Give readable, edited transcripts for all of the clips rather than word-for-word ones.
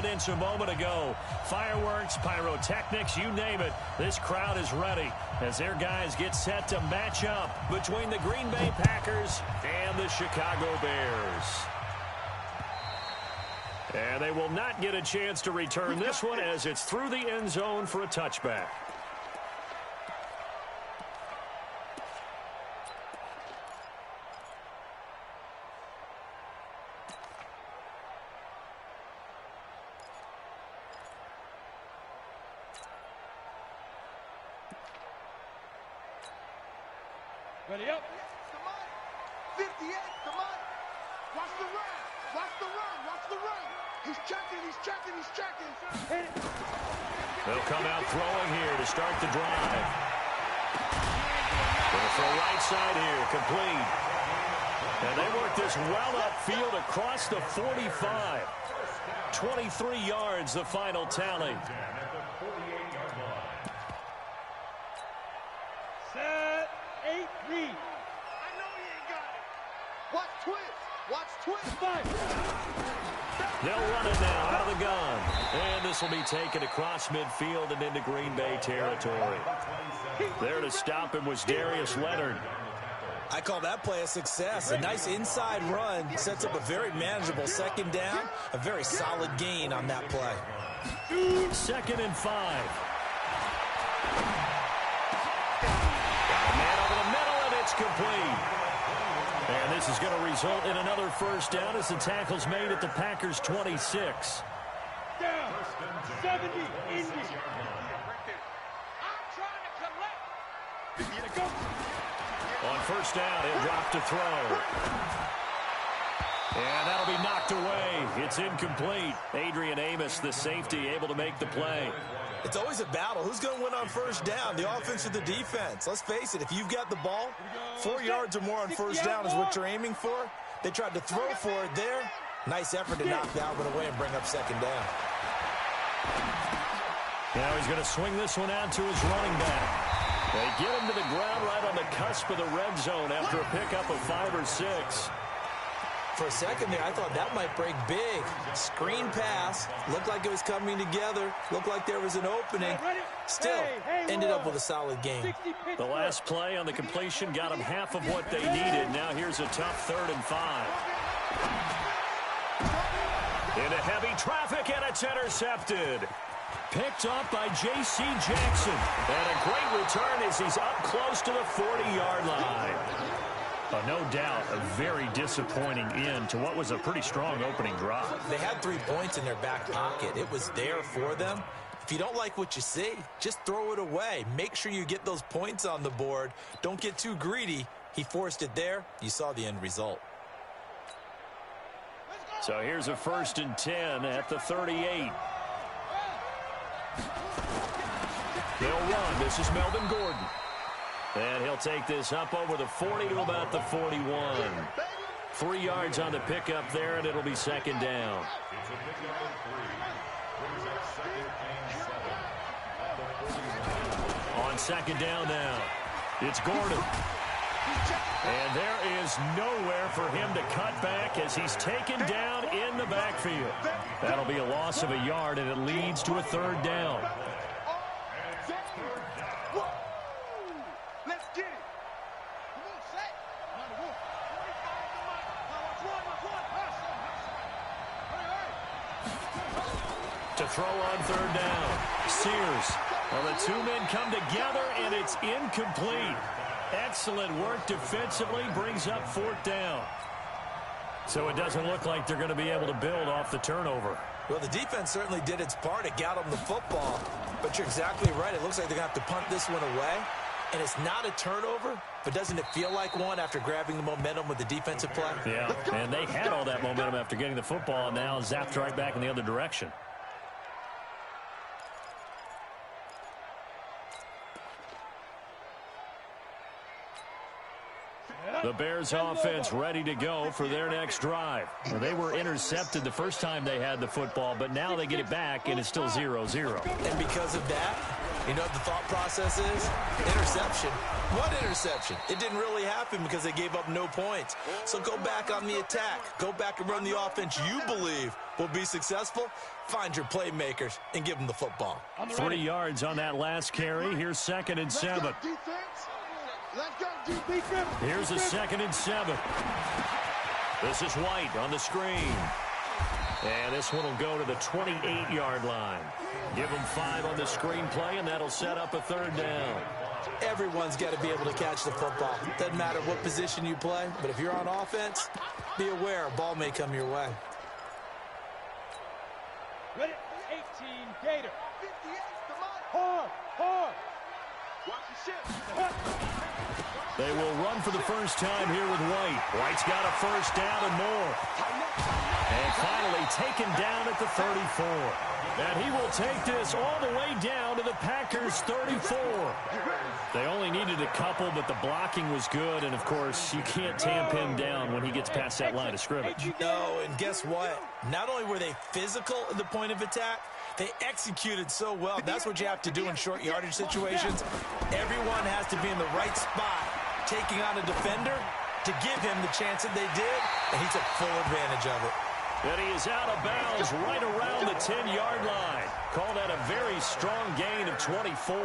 evidence a moment ago. Fireworks, pyrotechnics, you name it. This crowd is ready as their guys get set to match up between the Green Bay Packers and the Chicago Bears. And they will not get a chance to return this one as it's through the end zone for a touchback. Ready up. 58, come on. Watch the run. Watch the run. Watch the run. He's checking, he's checking, he's checking. They'll come out throwing here to start the drive. Going for a right side here, complete. And they work this well upfield across the 45. 23 yards, the final tally. Set, 8, read. I know he ain't got it. Watch twist. Watch twist. 5. They'll run it now out of the gun. And this will be taken across midfield and into Green Bay territory. There to stop him was Darius Leonard. I call that play a success. A nice inside run sets up a very manageable second down. A very solid gain on that play. 2nd and 5. Got a man over the middle, and it's complete. And this is going to result in another first down as the tackle's made at the Packers' 26. Down. 70, Indy. I'm trying to collect. Here to go. On first down, he'll drop to throw. And that'll be knocked away. It's incomplete. Adrian Amos, the safety, able to make the play. It's always a battle. Who's going to win on first down, the offense or the defense? Let's face it, if you've got the ball, 4 yards or more on first down is what you're aiming for. They tried to throw for it there. Nice effort to knock that one away and bring up second down. Now he's going to swing this one out to his running back. They get him to the ground right on the cusp of the red zone after a pickup of 5 or 6. For a second there, I thought that might break big. Screen pass. Looked like it was coming together. Looked like there was an opening. Still, ended up with a solid game. The last play on the completion got them half of what they needed. Now here's a tough 3rd and 5. Into heavy traffic, and it's intercepted. Picked up by J.C. Jackson. And a great return as he's up close to the 40-yard line. No doubt a very disappointing end to what was a pretty strong opening drive. They had 3 points in their back pocket. It was there for them. If you don't like what you see, just throw it away. Make sure you get those points on the board. Don't get too greedy. He forced it there. You saw the end result. So here's a 1st and 10 at the 38. They'll run. This is Melvin Gordon. And he'll take this up over the 40 to about the 41. 3 yards on the pickup there, and it'll be second down. On second down now, it's Gordon. And there is nowhere for him to cut back as he's taken down in the backfield. That'll be a loss of a yard, and it leads to a 3rd down. To throw on 3rd down. Sears. Well, the 2 men come together, and it's incomplete. Excellent work defensively, brings up 4th down. So it doesn't look like they're going to be able to build off the turnover. Well, the defense certainly did its part. It got them the football. But you're exactly right. It looks like they're going to have to punt this one away. And it's not a turnover, but doesn't it feel like one after grabbing the momentum with the defensive play? Yeah, and they had all that momentum after getting the football, and now zapped right back in the other direction. The Bears offense ready to go for their next drive. Well, they were intercepted the first time they had the football, but now they get it back, and it's still 0-0. And because of that, you know what the thought process is? Interception. What interception? It didn't really happen because they gave up no points. So go back on the attack. Go back and run the offense you believe will be successful. Find your playmakers and give them the football. 3 yards on that last carry. Here's 2nd and 7. Here's a 2nd and 7. This is White on the screen. And this one will go to the 28-yard line. Give them 5 on the screen play, and that'll set up a 3rd down. Everyone's got to be able to catch the football. Doesn't matter what position you play, but if you're on offense, be aware a ball may come your way. Ready? 18, Gator. 58, come on. Hard. Watch the shit. They will run for the first time here with White. White's got a 1st down and more. And finally taken down at the 34. And he will take this all the way down to the Packers' 34. They only needed a couple, but the blocking was good. And, of course, you can't tamp him down when he gets past that line of scrimmage. No, and guess what? Not only were they physical at the point of attack, they executed so well. That's what you have to do in short yardage situations. Everyone has to be in the right spot, taking on a defender to give him the chance that they did, and he took full advantage of it. And he is out of bounds right around the 10-yard line. Call that a very strong gain of 24.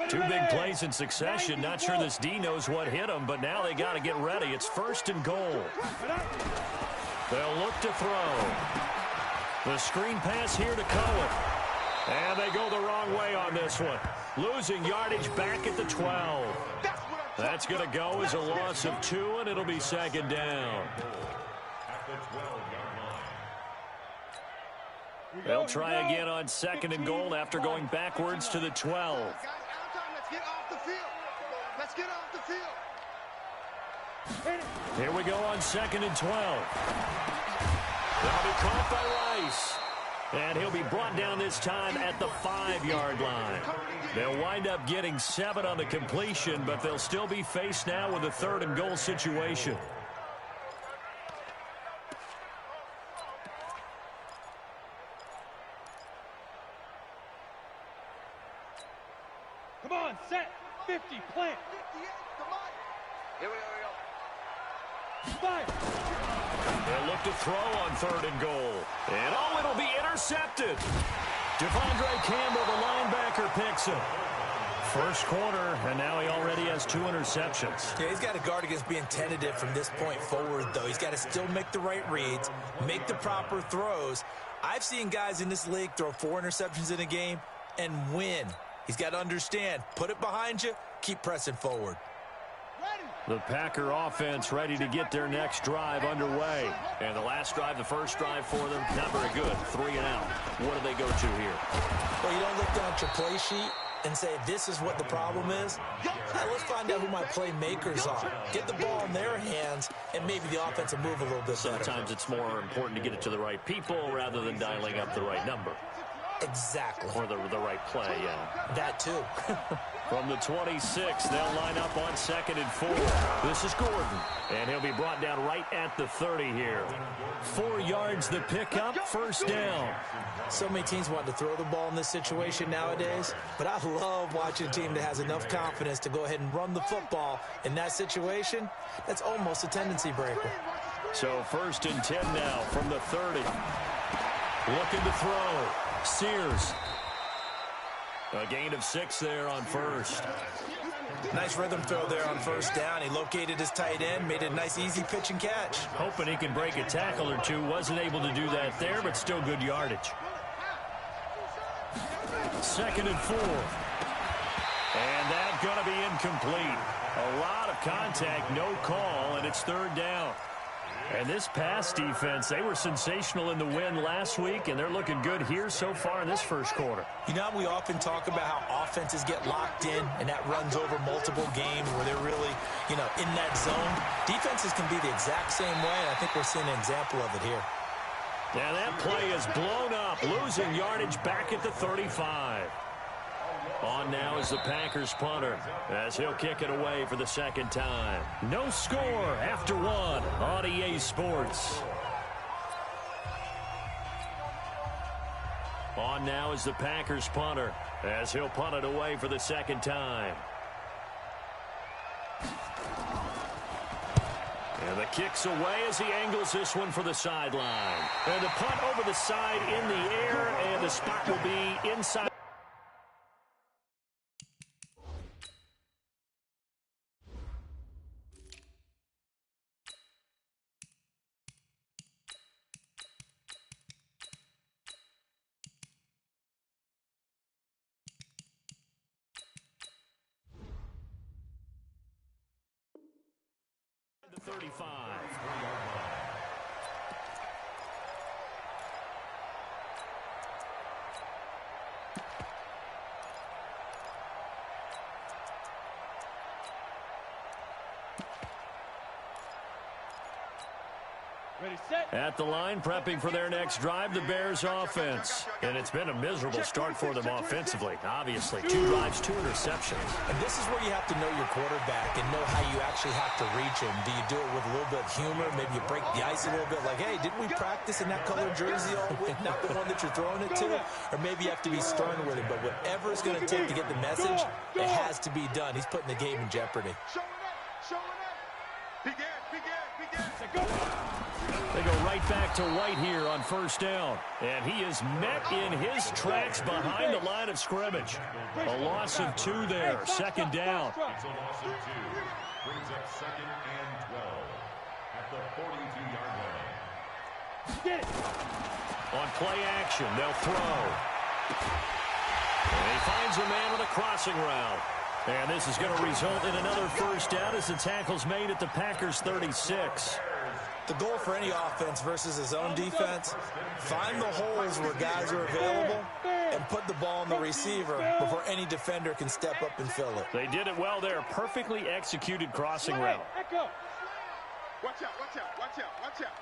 Two big plays in succession. Not sure this D knows what hit him, but now they got to get ready. It's 1st and goal. They'll look to throw. The screen pass here to Cohen. And they go the wrong way on this one. Losing yardage back at the 12. That's going to go as a loss of 2, and it'll be 2nd down. They'll try again on 2nd and goal after going backwards to the 12. Let's get off the field. Let's get off the field. Here we go on 2nd and 12. That'll be caught by Rice. And he'll be brought down this time at the 5-yard line. They'll wind up getting 7 on the completion, but they'll still be faced now with a 3rd and goal situation. Come on, set. 50, plant. 58, come on. Here we go. Fire. They'll look to throw on 3rd and goal. And, oh, it'll be intercepted. Devondre Campbell, the linebacker, picks him. First quarter, and now he already has 2 interceptions. Yeah, he's got to guard against being tentative from this point forward, though. He's got to still make the right reads, make the proper throws. I've seen guys in this league throw 4 interceptions in a game and win. He's got to understand, put it behind you, keep pressing forward. The Packer offense ready to get their next drive underway. And the last drive, the first drive for them, not very good. 3 and out. What do they go to here? Well, you don't look down at your play sheet and say, this is what the problem is. Now, let's find out who my playmakers are. Get the ball in their hands, and maybe the offense will move a little bit better. Sometimes it's more important to get it to the right people rather than dialing up the right number. Exactly. Or the right play, yeah. That, too. From the 26, they'll line up on 2nd and 4. This is Gordon, and he'll be brought down right at the 30 here. 4 yards the pickup, 1st down. So many teams want to throw the ball in this situation nowadays, but I love watching a team that has enough confidence to go ahead and run the football in that situation. That's almost a tendency breaker. So 1st and 10 now from the 30. Looking to throw. Sears. A gain of 6 there on 1st. Nice rhythm throw there on 1st down. He located his tight end, made it a nice easy pitch and catch. Hoping he can break a tackle or two. Wasn't able to do that there, but still good yardage. 2nd and 4. And that's going to be incomplete. A lot of contact, no call, and it's 3rd down. And this pass defense, they were sensational in the win last week, and they're looking good here so far in this first quarter. You know, we often talk about how offenses get locked in, and that runs over multiple games where they're really, in that zone. Defenses can be the exact same way, and I think we're seeing an example of it here. And that play is blown up, losing yardage back at the 35. On now is the Packers punter, as he'll kick it away for the second time. No score after one on EA Sports. On now is the Packers punter, as he'll punt it away for the second time. And the kick's away as he angles this one for the sideline. And the punt over the side in the air, and the spot will be inside. The 35. Ready, set. At the line, prepping for their next drive, the Bears offense. And it's been a miserable start for them offensively. Obviously, 2 drives, 2 interceptions. And this is where you have to know your quarterback and know how you actually have to reach him. Do you do it with a little bit of humor? Maybe you break the ice a little bit like, hey, didn't we practice in that colored jersey all week, not the one that you're throwing it to? Or maybe you have to be stern with him. But whatever it's going to take to get the message, it has to be done. He's putting the game in jeopardy. They go right back to White here on first down. And he is met in his tracks behind the line of scrimmage. A loss of 2 there. Second down. It's a loss of 2. Brings up 2nd and 12 at the 42-yard line. Get it. On play action, they'll throw. And he finds a man with a crossing route. And this is going to result in another first down as the tackle's made at the Packers 36. The goal for any offense versus his own defense, find the holes where guys are available and put the ball on the receiver before any defender can step up and fill it. They did it well there. Perfectly executed crossing route. Watch out, watch out, watch out, watch out.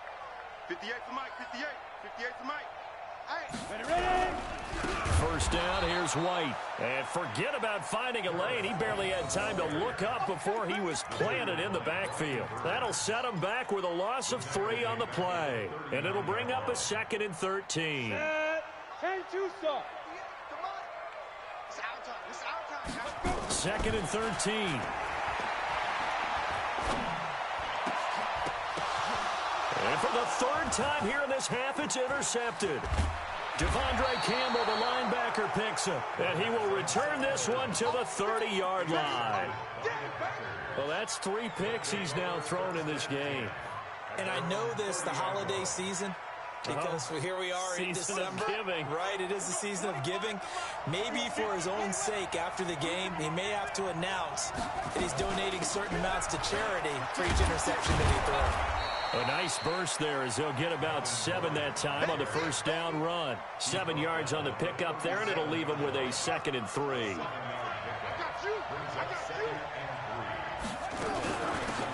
58 to Mike, 58. 58 to Mike. Ready, ready. First down, here's White. And forget about finding a lane. He barely had time to look up before he was planted in the backfield. That'll set him back with a loss of 3 on the play. And it'll bring up a 2nd and 13. 10-2 stop. It's our time, it's our time. 2nd and 13. And for the 3rd time here in this half, it's intercepted. Devondre Campbell, the linebacker, picks it. And he will return this one to the 30-yard line. Well, that's 3 picks he's now thrown in this game. And I know this, the holiday season, because here we are in December. Season of giving. Right, it is the season of giving. Maybe for his own sake after the game, he may have to announce that he's donating certain amounts to charity for each interception that he throws. A nice burst there as they'll get about 7 that time on the first down run. 7 yards on the pickup there, and it'll leave them with a 2nd and 3.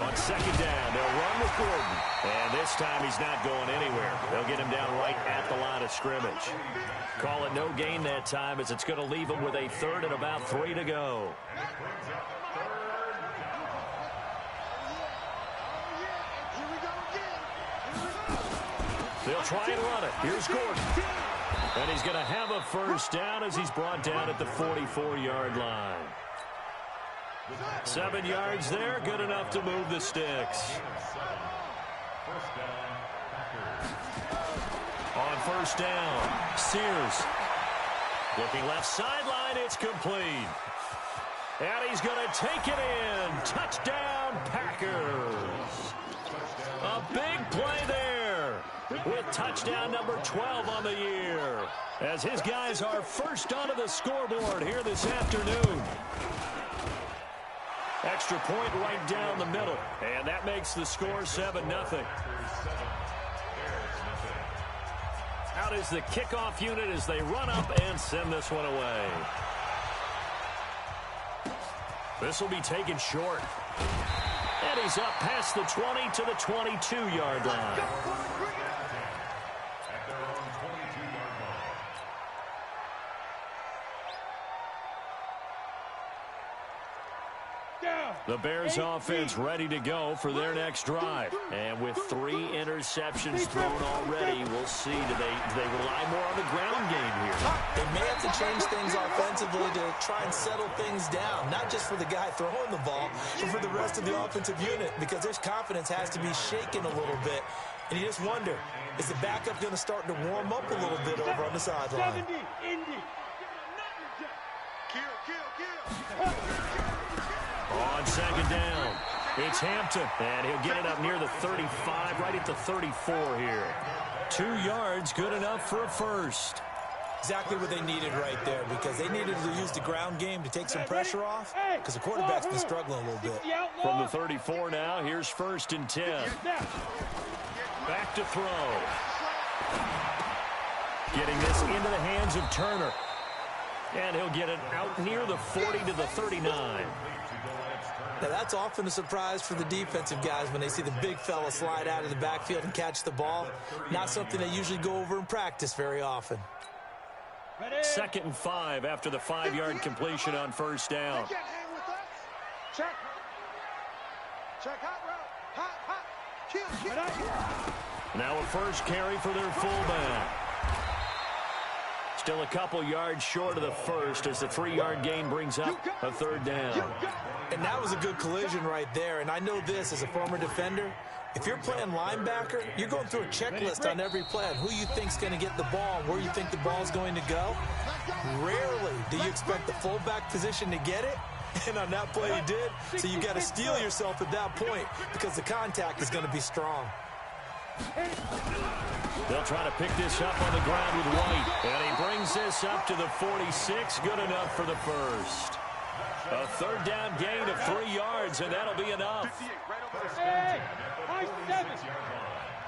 On 2nd down, they'll run with Gordon. And this time he's not going anywhere. They'll get him down right at the line of scrimmage. Call it no gain that time as it's going to leave them with a 3rd and about 3 to go. They'll try and run it. Here's Gordon. And he's going to have a first down as he's brought down at the 44-yard line. 7 yards there, good enough to move the sticks. On first down, Sears. Looking left sideline, it's complete. And he's going to take it in. Touchdown, Packers. A big play there with touchdown number 12 on the year, as his guys are first onto the scoreboard here this afternoon. Extra point right down the middle, and that makes the score 7-0. Out is the kickoff unit as they run up and send this one away. This will be taken short. And he's up past the 20 to the 22-yard line. The Bears offense ready to go for their next drive. And with 3 interceptions thrown already, we'll see. Do they rely more on the ground game here? They may have to change things offensively to try and settle things down, not just for the guy throwing the ball, but for the rest of the offensive unit, because their confidence has to be shaken a little bit. And you just wonder, is the backup going to start to warm up a little bit over on the sideline? 70, Indy. Kill. On second down, it's Hampton, and he'll get it up near the 35, right at the 34 here. 2 yards, good enough for a first. Exactly what they needed right there, because they needed to use the ground game to take some pressure off, because the quarterback's been struggling a little bit. From the 34 now, here's 1st and 10. Back to throw. Getting this into the hands of Turner. And he'll get it out near the 40 to the 39. Now, that's often a surprise for the defensive guys when they see the big fella slide out of the backfield and catch the ball. Not something they usually go over in practice very often. 2nd and 5 after the 5-yard completion on 1st down. They can't hang with us. Check. Hot route. Hot. Kill. Now a first carry for their fullback. Still a couple yards short of the first as the 3-yard gain brings up a 3rd down. And that was a good collision right there. And I know this as a former defender. If you're playing linebacker, you're going through a checklist on every play on who you think's going to get the ball and where you think the ball's going to go. Rarely do you expect the fullback position to get it. And on that play he did. So you got to steel yourself at that point because the contact is going to be strong. They'll try to pick this up on the ground with White. And he brings this up to the 46. Good enough for the first. A 3rd down gain of 3 yards, and that'll be enough. Hey, high 7.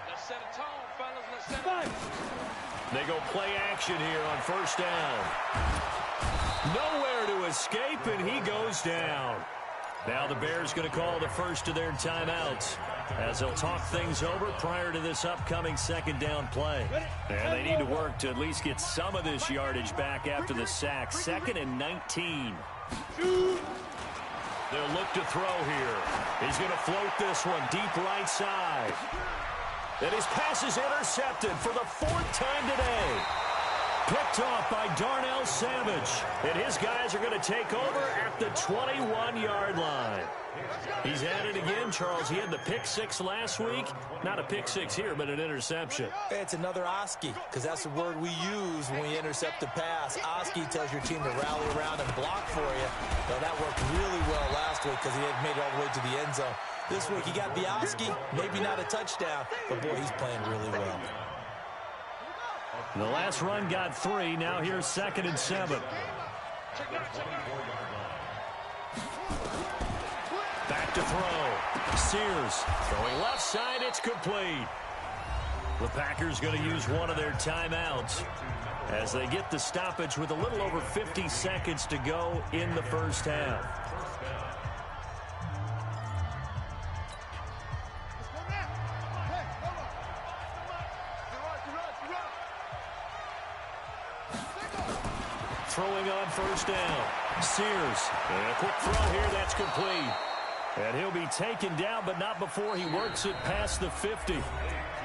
Let's set a tone, fellas. Let's set a... They go play action here on 1st down. Nowhere to escape, and he goes down. Now the Bears going to call the first of their timeouts as they'll talk things over prior to this upcoming 2nd down play. And they need to work to at least get some of this yardage back after the sack. 2nd and 19. They'll look to throw here. He's going to float this one deep right side. And his pass is intercepted for the 4th time today. Picked off by Darnell Savage. And his guys are going to take over at the 21-yard line. He's at it again, Charles. He had the pick 6 last week. Not a pick 6 here, but an interception. It's another Oski, because that's the word we use when we intercept a pass. Oski tells your team to rally around and block for you. Well, that worked really well last week because he had made it all the way to the end zone. This week he got the Oski, maybe not a touchdown, but boy, he's playing really well. The last run got 3. Now here's 2nd and 7. Back to throw. Sears throwing left side. It's complete. The Packers going to use one of their timeouts as they get the stoppage with a little over 50 seconds to go in the 1st half. Throwing on 1st down. Sears. And a quick throw here. That's complete. And he'll be taken down, but not before he works it past the 50.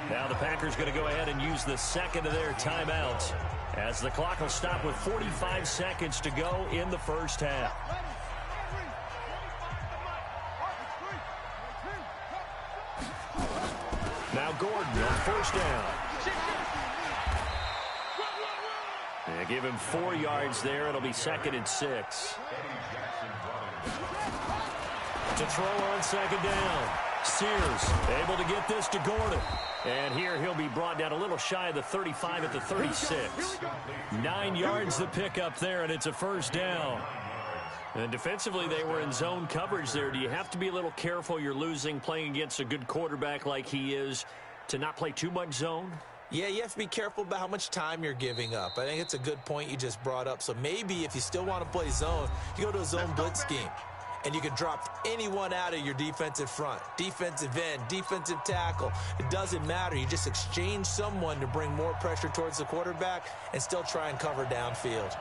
Now the Packers going to go ahead and use the 2nd of their timeouts as the clock will stop with 45 seconds to go in the 1st half. Now Gordon on 1st down. They give him 4 yards there. It'll be 2nd and 6. To throw on 2nd down. Sears able to get this to Gordon. And here he'll be brought down a little shy of the 35 at the 36. 9 yards to pick up there, and it's a 1st down. And defensively, they were in zone coverage there. Do you have to be a little careful? You're losing playing against a good quarterback like he is to not play too much zone? Yeah, you have to be careful about how much time you're giving up. I think it's a good point you just brought up. So maybe if you still want to play zone, you go to a zone blitz scheme. And you can drop anyone out of your defensive front. Defensive end, defensive tackle. It doesn't matter. You just exchange someone to bring more pressure towards the quarterback and still try and cover downfield.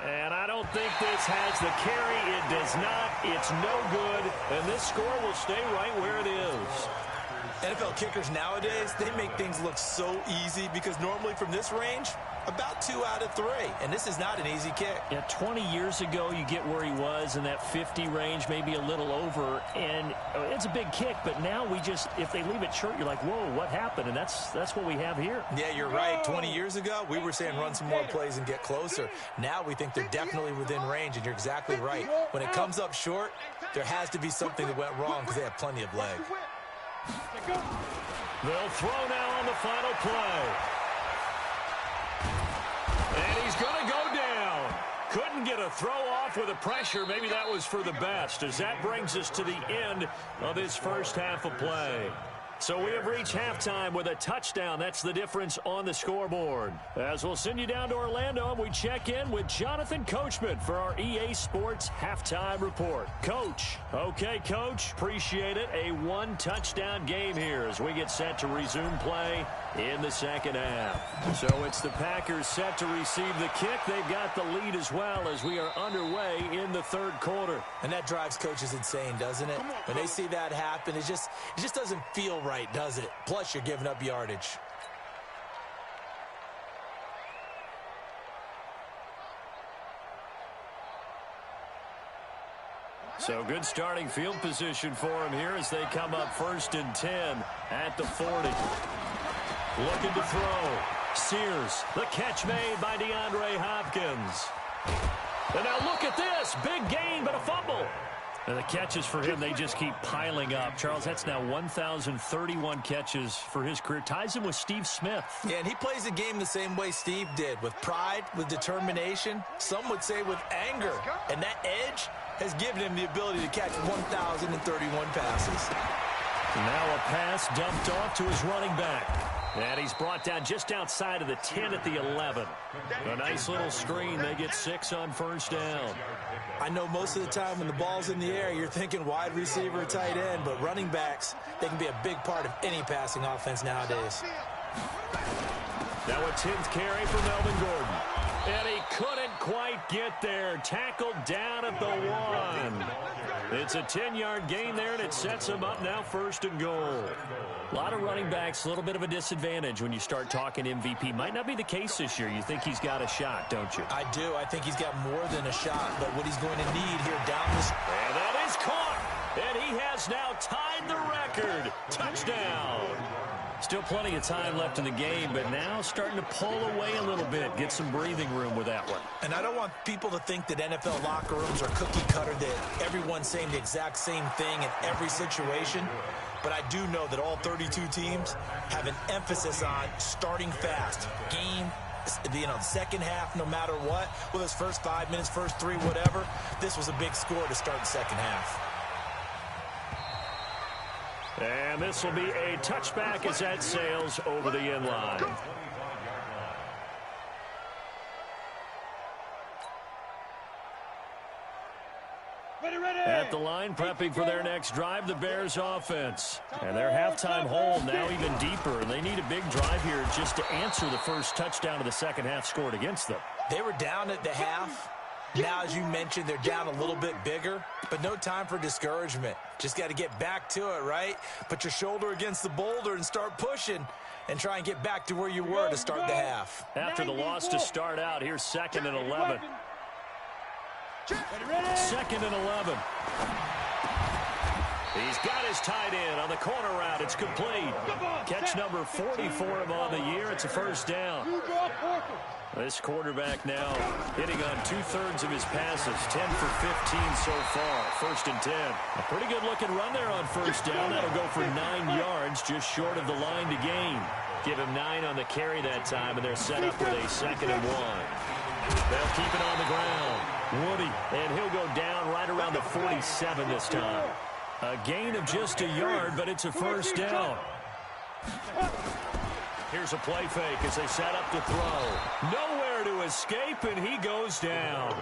And I don't think this has the carry. It does not. It's no good. And this score will stay right where it is. NFL kickers nowadays, they make things look so easy because normally from this range, about 2 out of 3. And this is not an easy kick. Yeah, 20 years ago, you get where he was in that 50 range, maybe a little over. And it's a big kick, but now we just, if they leave it short, you're like, whoa, what happened? And that's what we have here. Yeah, you're right. 20 years ago, we were saying run some more plays and get closer. Now we think they're definitely within range, and you're exactly right. When it comes up short, there has to be something that went wrong because they have plenty of leg. They'll throw now on the final play. And he's going to go down. Couldn't get a throw off with the pressure. Maybe that was for the best, as that brings us to the end of this first half of play. So we have reached halftime with a touchdown. That's the difference on the scoreboard. As we'll send you down to Orlando, we check in with Jonathan Coachman for our EA Sports Halftime Report. Coach. Okay, Coach. Appreciate it. A one-touchdown game here as we get set to resume play in the second half. So it's the Packers set to receive the kick. They've got the lead as well as we are underway in the third quarter. And that drives coaches insane, doesn't it? When they see that happen, it just doesn't feel right, does it? Plus, you're giving up yardage. So good starting field position for him here as they come up 1st and 10 at the 40. Looking to throw. Sears, the catch made by DeAndre Hopkins. And now look at this. Big gain, but a fumble. And the catches for him, they just keep piling up. Charles, that's now 1,031 catches for his career. Ties him with Steve Smith. Yeah, and he plays the game the same way Steve did, with pride, with determination, some would say with anger. And that edge has given him the ability to catch 1,031 passes. And now a pass dumped off to his running back. And he's brought down just outside of the 10 at the 11. A nice little screen. They get 6 on first down. I know most of the time when the ball's in the air, you're thinking wide receiver, tight end, but running backs, they can be a big part of any passing offense nowadays. Now a 10th carry for Melvin Gordon. And he couldn't quite get there. Tackled down at the 1. It's a 10-yard gain there, and it sets him up now 1st and goal. A lot of running backs, a little bit of a disadvantage when you start talking MVP. Might not be the case this year. You think he's got a shot, don't you? I do. I think he's got more than a shot, but what he's going to need here down this... And that is caught. And he has now tied the record. Touchdown. Still plenty of time left in the game, but now starting to pull away a little bit. Get some breathing room with that one. And I don't want people to think that NFL locker rooms are cookie cutter, that everyone's saying the exact same thing in every situation. But I do know that all 32 teams have an emphasis on starting fast. Game, the second half, no matter what. Whether it's first 5 minutes, first 3, whatever. This was a big score to start the second half. And this will be a touchback as that sails over the end line. At the line, prepping for their next drive, the Bears offense. And their halftime hole now even deeper. And they need a big drive here just to answer the first touchdown of the second half scored against them. They were down at the half. Now, as you mentioned, they're down a little bit bigger, but no time for discouragement. Just got to get back to it, right? Put your shoulder against the boulder and start pushing and try and get back to where you were to start the half. After the loss to start out, here's 2nd and 11. 2nd and 11. He's got his tight end on the corner route. It's complete. Catch number 40 for him on the year. It's a first down. This quarterback now hitting on 2/3 of his passes. 10 for 15 so far. 1st and 10. A pretty good looking run there on first down. That'll go for 9 yards, just short of the line to gain. Give him 9 on the carry that time, and they're set up with a 2nd and 1. They'll keep it on the ground. Woody, and he'll go down right around the 47 this time. A gain of just a yard, but it's a first down. Here's a play fake as they set up to throw. Nowhere to escape, and he goes down.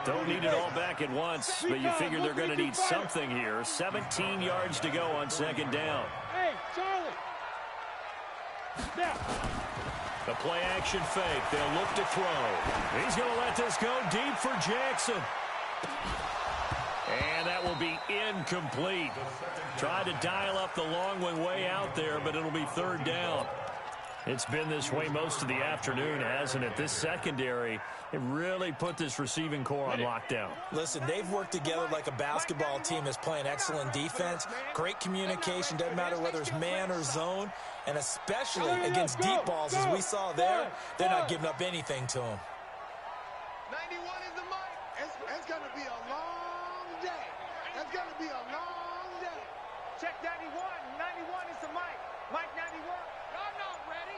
Don't need it all back at once, but you figure they're going to need something here. 17 yards to go on 2nd down. Hey, Charlie. Now. The play action fake. They'll look to throw. He's going to let this go deep for Jackson. And that will be incomplete. Tried to dial up the long one way out there, but it'll be third down. It's been this way most of the afternoon, hasn't it? This secondary, it really put this receiving core on lockdown. Listen, they've worked together like a basketball team that's playing excellent defense. Great communication, doesn't matter whether it's man or zone. And especially against deep balls, as we saw there, they're not giving up anything to them. 91 is the mic. It's going to be a long day. It's going to be a long day. Check 91. 91 is the mic. Mike 91. I'm not ready.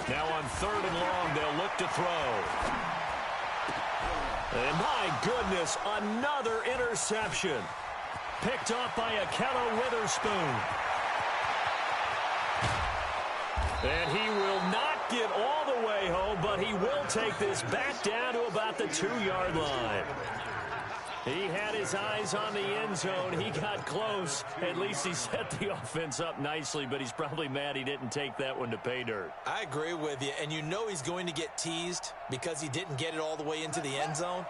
Now on third and long, they'll look to throw. And my goodness, another interception. Picked off by Akello Witherspoon. And he will not get all the way home, but he will take this back down to about the 2-yard line. He had his eyes on the end zone. He got close. At least he set the offense up nicely, but he's probably mad he didn't take that one to pay dirt. I agree with you, and you know he's going to get teased because he didn't get it all the way into the end zone.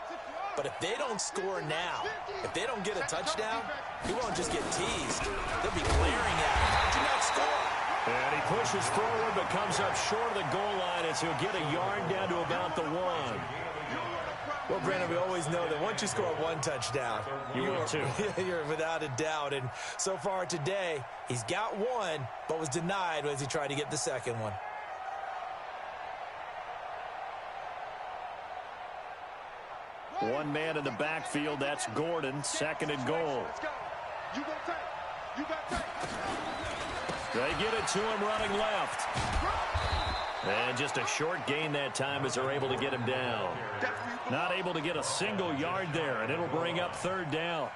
But if they don't score now, if they don't get a touchdown, he won't just get teased. They'll be glaring at him. How'd you not score? And he pushes forward but comes up short of the goal line as he'll get a yard down to about the 1. Well, Brandon, we always know that once you score one touchdown, you're without a doubt. And so far today, he's got one, but was denied as he tried to get the second one. One man in the backfield, that's Gordon, second and goal. You got tape. You got tape. They get it to him running left. And just a short gain that time as they're able to get him down. Not able to get a single yard there, and it'll bring up third down.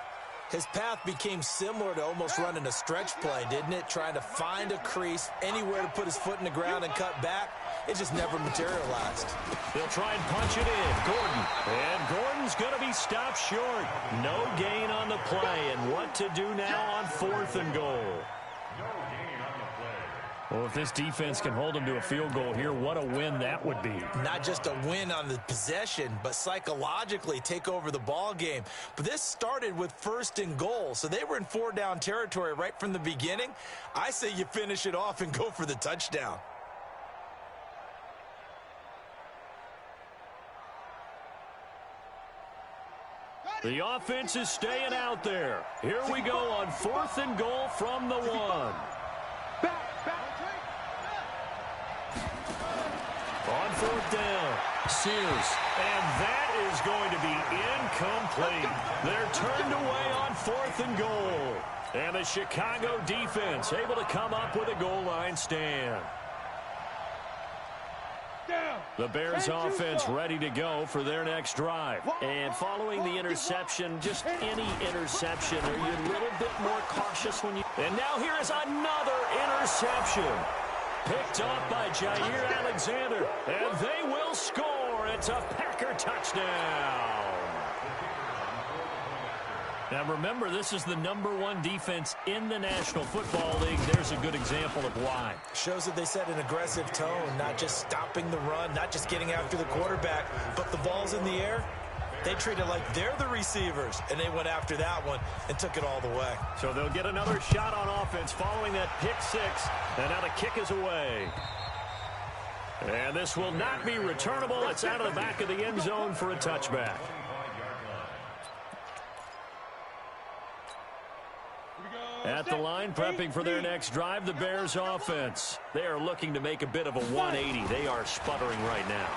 His path became similar to almost running a stretch play, didn't it? Trying to find a crease, anywhere to put his foot in the ground and cut back. It just never materialized. They'll try and punch it in. Gordon. And Gordon's going to be stopped short. No gain on the play. And what to do now on fourth and goal? Well, if this defense can hold them to a field goal here, what a win that would be. Not just a win on the possession, but psychologically take over the ball game. But this started with first and goal, so they were in 4-down territory right from the beginning. I say you finish it off and go for the touchdown. The offense is staying out there. Here we go on fourth and goal from the 1. On fourth down, Sears, and that is going to be incomplete. They're turned away on fourth and goal. And the Chicago defense able to come up with a goal line stand. The Bears offense ready to go for their next drive. And following the interception, just any interception, are you a little bit more cautious when you... And now here is another interception. Picked off by Jair Alexander, and they will score. It's a Packer touchdown. Now remember, this is the #1 defense in the National Football League. There's a good example of why. Shows that they set an aggressive tone, not just stopping the run, not just getting after the quarterback, but the ball's in the air. They treat it like they're the receivers, and they went after that one and took it all the way. So they'll get another shot on offense following that pick six, and now the kick is away. And this will not be returnable. It's out of the back of the end zone for a touchback. At the line, prepping for their next drive, the Bears offense. They are looking to make a bit of a 180. They are sputtering right now.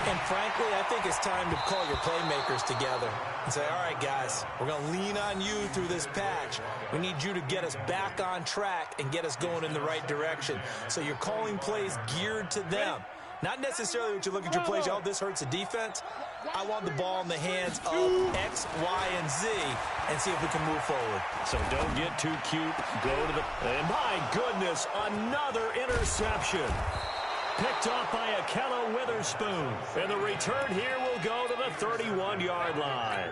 And frankly, I think it's time to call your playmakers together and say, all right, guys, we're going to lean on you through this patch. We need you to get us back on track and get us going in the right direction. So you're calling plays geared to them. Not necessarily what you look at your plays, oh, this hurts the defense. I want the ball in the hands of X, Y, and Z and see if we can move forward. So don't get too cute. Go to the... And my goodness, another interception. Picked off by Akello Witherspoon. And the return here will go to the 31-yard line.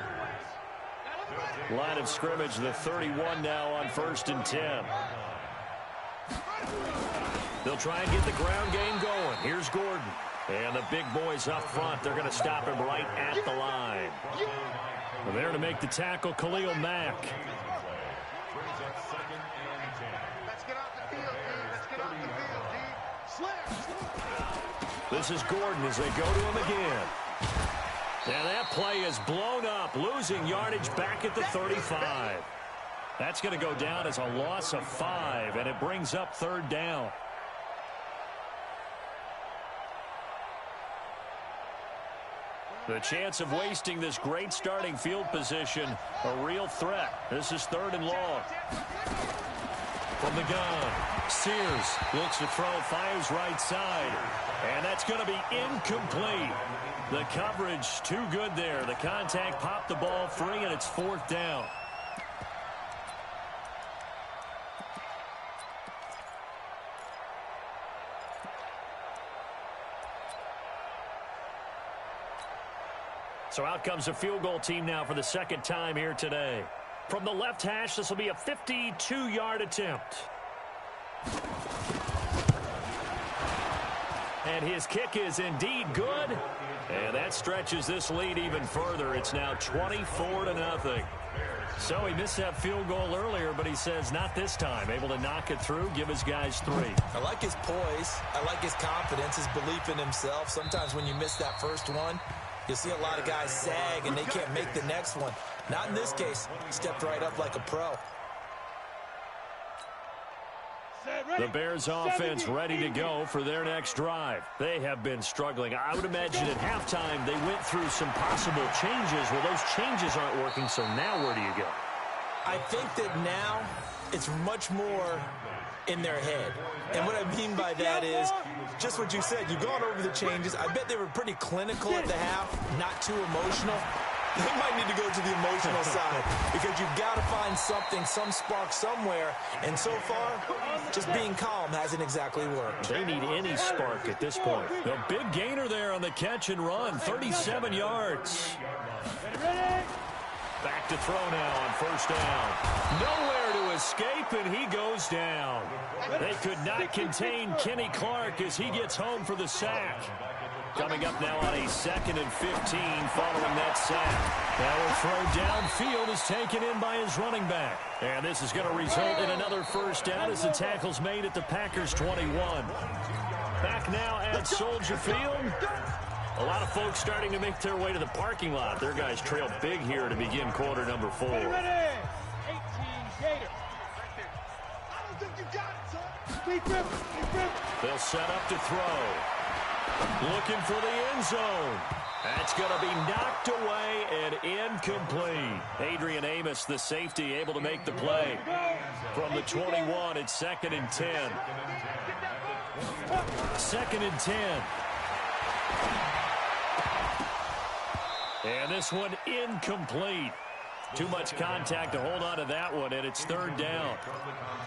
Line of scrimmage, the 31 now on 1st and 10. They'll try and get the ground game going. Here's Gordon. And the big boys up front, they're going to stop him right at the line. Well, there to make the tackle, Khalil Mack. Let's get off the field, D. Let's get off the field, D. This is Gordon as they go to him again. And that play is blown up, losing yardage back at the 35. That's going to go down as a loss of 5, and it brings up third down. The chance of wasting this great starting field position, a real threat. This is 3rd and long. From the gun, Sears looks to throw, fires right side, and that's going to be incomplete. The coverage too good there. The contact popped the ball free, and it's 4th down. So out comes a field goal team now for the 2nd time here today. From the left hash, this will be a 52-yard attempt. And his kick is indeed good. And that stretches this lead even further. It's now 24-0. So he missed that field goal earlier, but he says not this time. Able to knock it through, give his guys 3. I like his poise. I like his confidence, his belief in himself. Sometimes when you miss that first one, you'll see a lot of guys sag and they can't make the next one. Not in this case. Stepped right up like a pro. The Bears offense ready to go for their next drive. They have been struggling. I would imagine at halftime they went through some possible changes. Well, those changes aren't working, so now where do you go? I think that now it's much more in their head. And what I mean by that is just what you said. You've gone over the changes. I bet they were pretty clinical at the half, not too emotional. They might need to go to the emotional side because you've got to find something, some spark somewhere. And so far, just being calm hasn't exactly worked. They need any spark at this point. The big gainer there on the catch and run, 37 yards. Back to throw now on 1st down. Nowhere to escape, and he goes down. They could not contain Kenny Clark as he gets home for the sack. Coming up now on a 2nd and 15 following that sack. Now a throw downfield is taken in by his running back. And this is going to result in another 1st down as the tackle's made at the Packers 21. Back now at Soldier Field. A lot of folks starting to make their way to the parking lot. Their guys trail big here to begin quarter number 4. 18 Gator. I don't think you got it, son. They'll set up to throw. Looking for the end zone. That's going to be knocked away and incomplete. Adrian Amos, the safety, able to make the play. From the 21, it's 2nd and 10. 2nd and 10. And this one incomplete. Too much contact to hold on to that one, and it's 3rd down.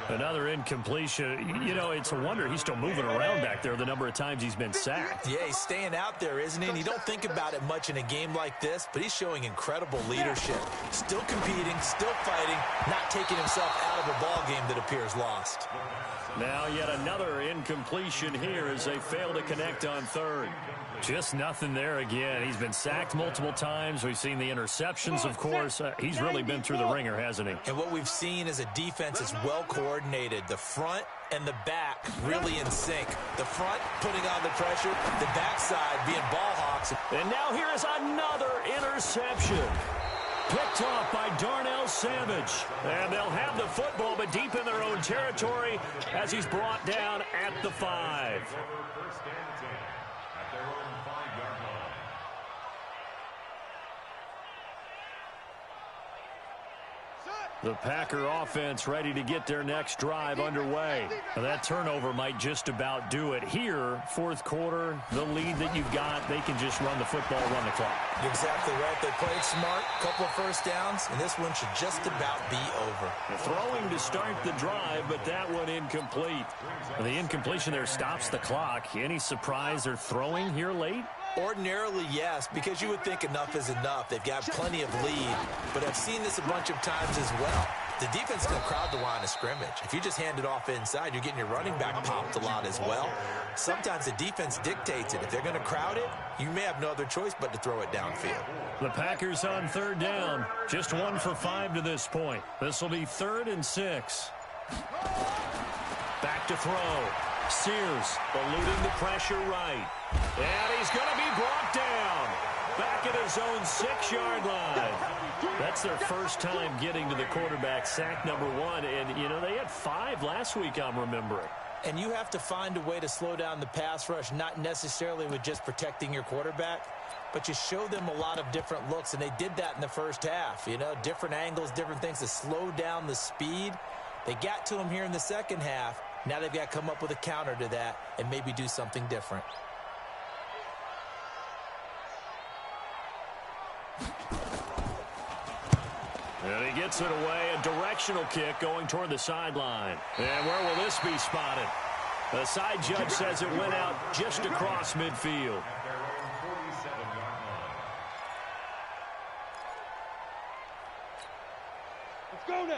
Another incompletion. You know, it's a wonder he's still moving around back there the number of times he's been sacked. Yeah, he's staying out there, isn't he? And you don't think about it much in a game like this, but he's showing incredible leadership. Still competing, still fighting, not taking himself out of a ball game that appears lost. Now yet another incompletion here as they fail to connect on 3rd. Just nothing there again. He's been sacked multiple times. We've seen the interceptions, of course. He's really been through the ringer, hasn't he? And what we've seen is a defense that's well coordinated. The front and the back really in sync. The front putting on the pressure, the backside being ball hawks. And now here is another interception. Picked off by Darnell Savage. And they'll have the football, but deep in their own territory as he's brought down at the 5. The Packer offense ready to get their next drive underway. Now that turnover might just about do it. Here, 4th quarter, the lead that you've got, they can just run the football, run the clock. You're exactly right. They played smart, couple of 1st downs, and this one should just about be over. Throwing to start the drive, but that one incomplete. And the incompletion there stops the clock. Any surprise they're throwing here late? Ordinarily, yes, because you would think enough is enough. They've got plenty of lead, but I've seen this a bunch of times as well. The defense is going to crowd the line of scrimmage. If you just hand it off inside, you're getting your running back popped a lot as well. Sometimes the defense dictates it. If they're going to crowd it, you may have no other choice but to throw it downfield. The Packers on third down. Just 1 for 5 to this point. This will be 3rd and 6. Back to throw. Sears eluding the pressure right. And he's going to be brought down. Back at his own 6-yard line. That's their first time getting to the quarterback, sack number 1. And, you know, they had 5 last week, I'm remembering. And you have to find a way to slow down the pass rush, not necessarily with just protecting your quarterback, but you show them a lot of different looks, and they did that in the first half. You know, different angles, different things to slow down the speed. They got to him here in the second half. Now they've got to come up with a counter to that and maybe do something different. And he gets it away, a directional kick going toward the sideline. And where will this be spotted? The side judge says it went out just across midfield.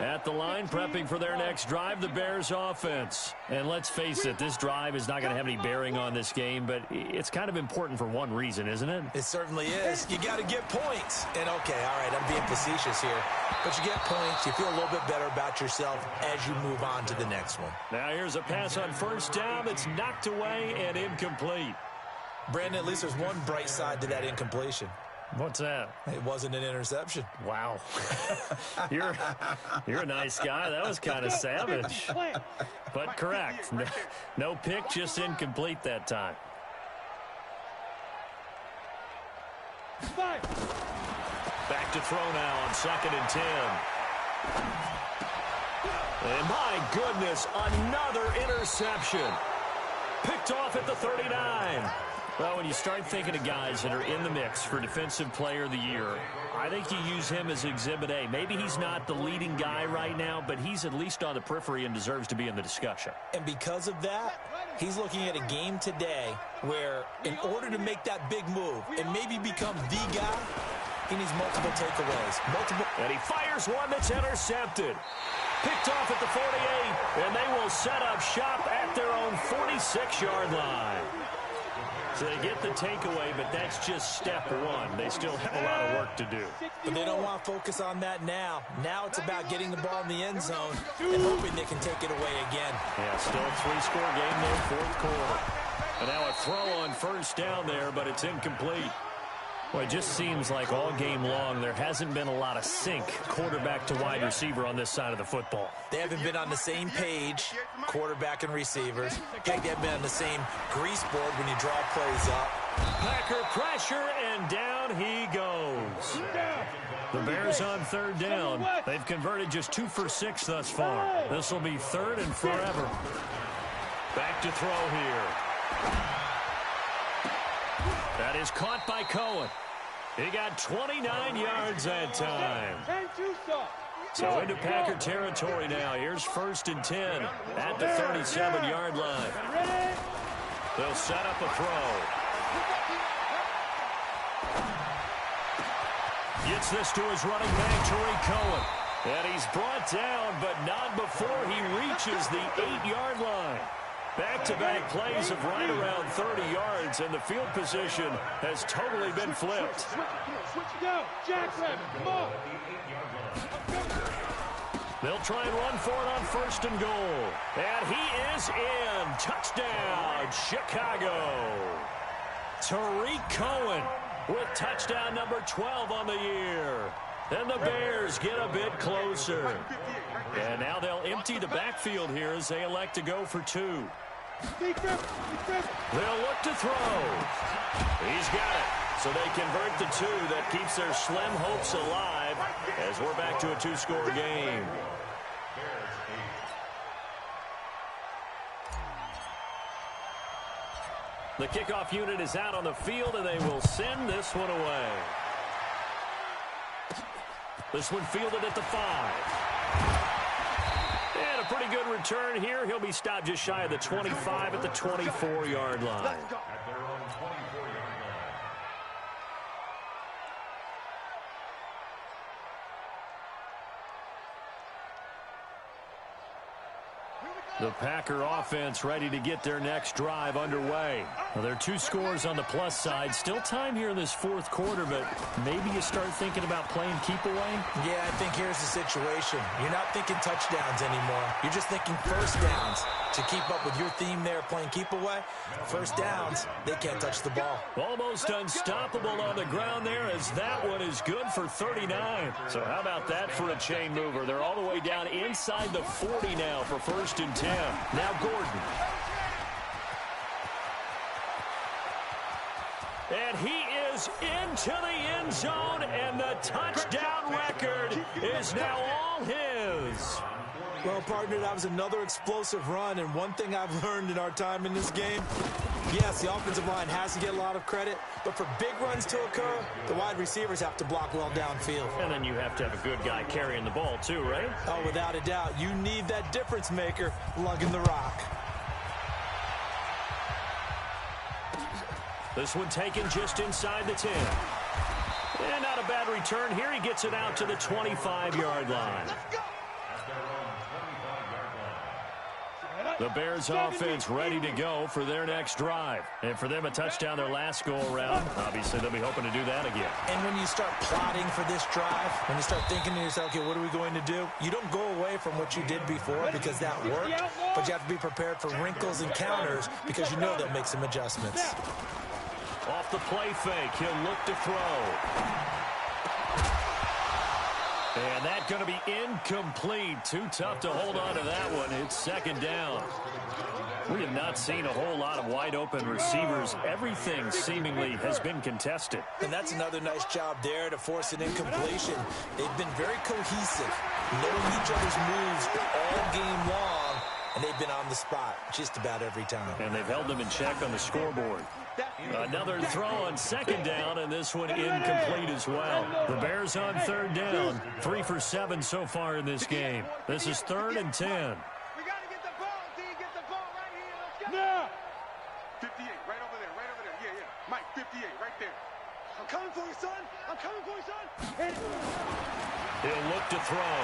At the line, prepping for their next drive, the Bears offense. And let's face it, this drive is not going to have any bearing on this game, but it's kind of important for one reason, isn't it? It certainly is. You got to get points. And, okay, all right, I'm being facetious here. But you get points, you feel a little bit better about yourself as you move on to the next one. Now here's a pass on first down that's knocked away and incomplete. Brandon, at least there's one bright side to that incompletion. What's that? It wasn't an interception. Wow. You're a nice guy. That was kind of savage. But correct. No pick, just incomplete that time. Back to throw now on 2nd and 10. And my goodness, another interception. Picked off at the 39. Well, when you start thinking of guys that are in the mix for Defensive Player of the Year, I think you use him as Exhibit A. Maybe he's not the leading guy right now, but he's at least on the periphery and deserves to be in the discussion. And because of that, he's looking at a game today where in order to make that big move and maybe become the guy, he needs multiple takeaways. And he fires one that's intercepted. Picked off at the 48, and they will set up shop at their own 46-yard line. So they get the takeaway, but that's just step 1. They still have a lot of work to do. But they don't want to focus on that now. Now it's about getting the ball in the end zone and hoping they can take it away again. Yeah, still a 3-score game there, 4th quarter. And now a throw on first down there, but it's incomplete. Well, it just seems like all game long there hasn't been a lot of sync quarterback to wide receiver on this side of the football. They haven't been on the same page, quarterback and receivers. They haven't been on the same grease board when you draw plays up. Packer pressure, and down he goes. The Bears on 3rd down. They've converted just 2 for 6 thus far. This will be 3rd and forever. Back to throw here. That is caught by Cohen. He got 29 yards that time. So into Packer territory now. Here's 1st and 10 at the 37-yard line. They'll set up a throw. Gets this to his running back, Tariq Cohen. And he's brought down, but not before he reaches the 8-yard line. Back-to-back plays of right around 30 yards, and the field position has totally been flipped. They'll try and run for it on 1st and goal. And he is in. Touchdown, Chicago. Tariq Cohen with touchdown number 12 on the year. And the Bears get a bit closer. And now they'll empty the backfield here as they elect to go for 2. They'll look to throw. He's got it. So they convert the 2. That keeps their slim hopes alive as we're back to a 2-score game. The kickoff unit is out on the field, and they will send this one away. This one fielded at the 5. And a pretty good return here. He'll be stopped just shy of the 25 at the 24-yard line. The Packer offense ready to get their next drive underway. Well, there are 2 scores on the plus side. Still time here in this fourth quarter, but maybe you start thinking about playing keep away? Yeah, I think here's the situation. You're not thinking touchdowns anymore. You're just thinking first downs. To keep up with your theme there, playing keep away, first downs, they can't touch the ball. Almost unstoppable on the ground there, as that one is good for 39. So how about that for a chain mover? They're all the way down inside the 40 now for 1st and 10. Now Gordon. And he is into the end zone, and the touchdown record is now all his. Well, partner, that was another explosive run, and one thing I've learned in our time in this game, yes, the offensive line has to get a lot of credit, but for big runs to occur, the wide receivers have to block well downfield. And then you have to have a good guy carrying the ball too, right? Oh, without a doubt. You need that difference maker lugging the rock. This one taken just inside the 10. And not a bad return here. He gets it out to the 25-yard line. The Bears offense ready to go for their next drive. And for them, a touchdown their last go-around. Obviously, they'll be hoping to do that again. And when you start plotting for this drive, when you start thinking to yourself, okay, what are we going to do? You don't go away from what you did before because that worked, but you have to be prepared for wrinkles and counters because you know they'll make some adjustments. Off the play fake, he'll look to throw. And that's going to be incomplete. Too tough to hold on to that one. It's 2nd down. We have not seen a whole lot of wide-open receivers. Everything seemingly has been contested. And that's another nice job there to force an incompletion. They've been very cohesive, knowing each other's moves all game long, and they've been on the spot just about every time. And they've held them in check on the scoreboard. Another throw on 2nd down, and this one incomplete as well. The Bears on 3rd down, 3 for 7 so far in this game. This is 3rd and 10. We got to get the ball, D. Get the ball right here. Let's go. Yeah. 58, right over there, right over there. Yeah, yeah. Mike, 58, right there. I'm coming for you, son. I'm coming for you, son. Hit it. He'll look to throw.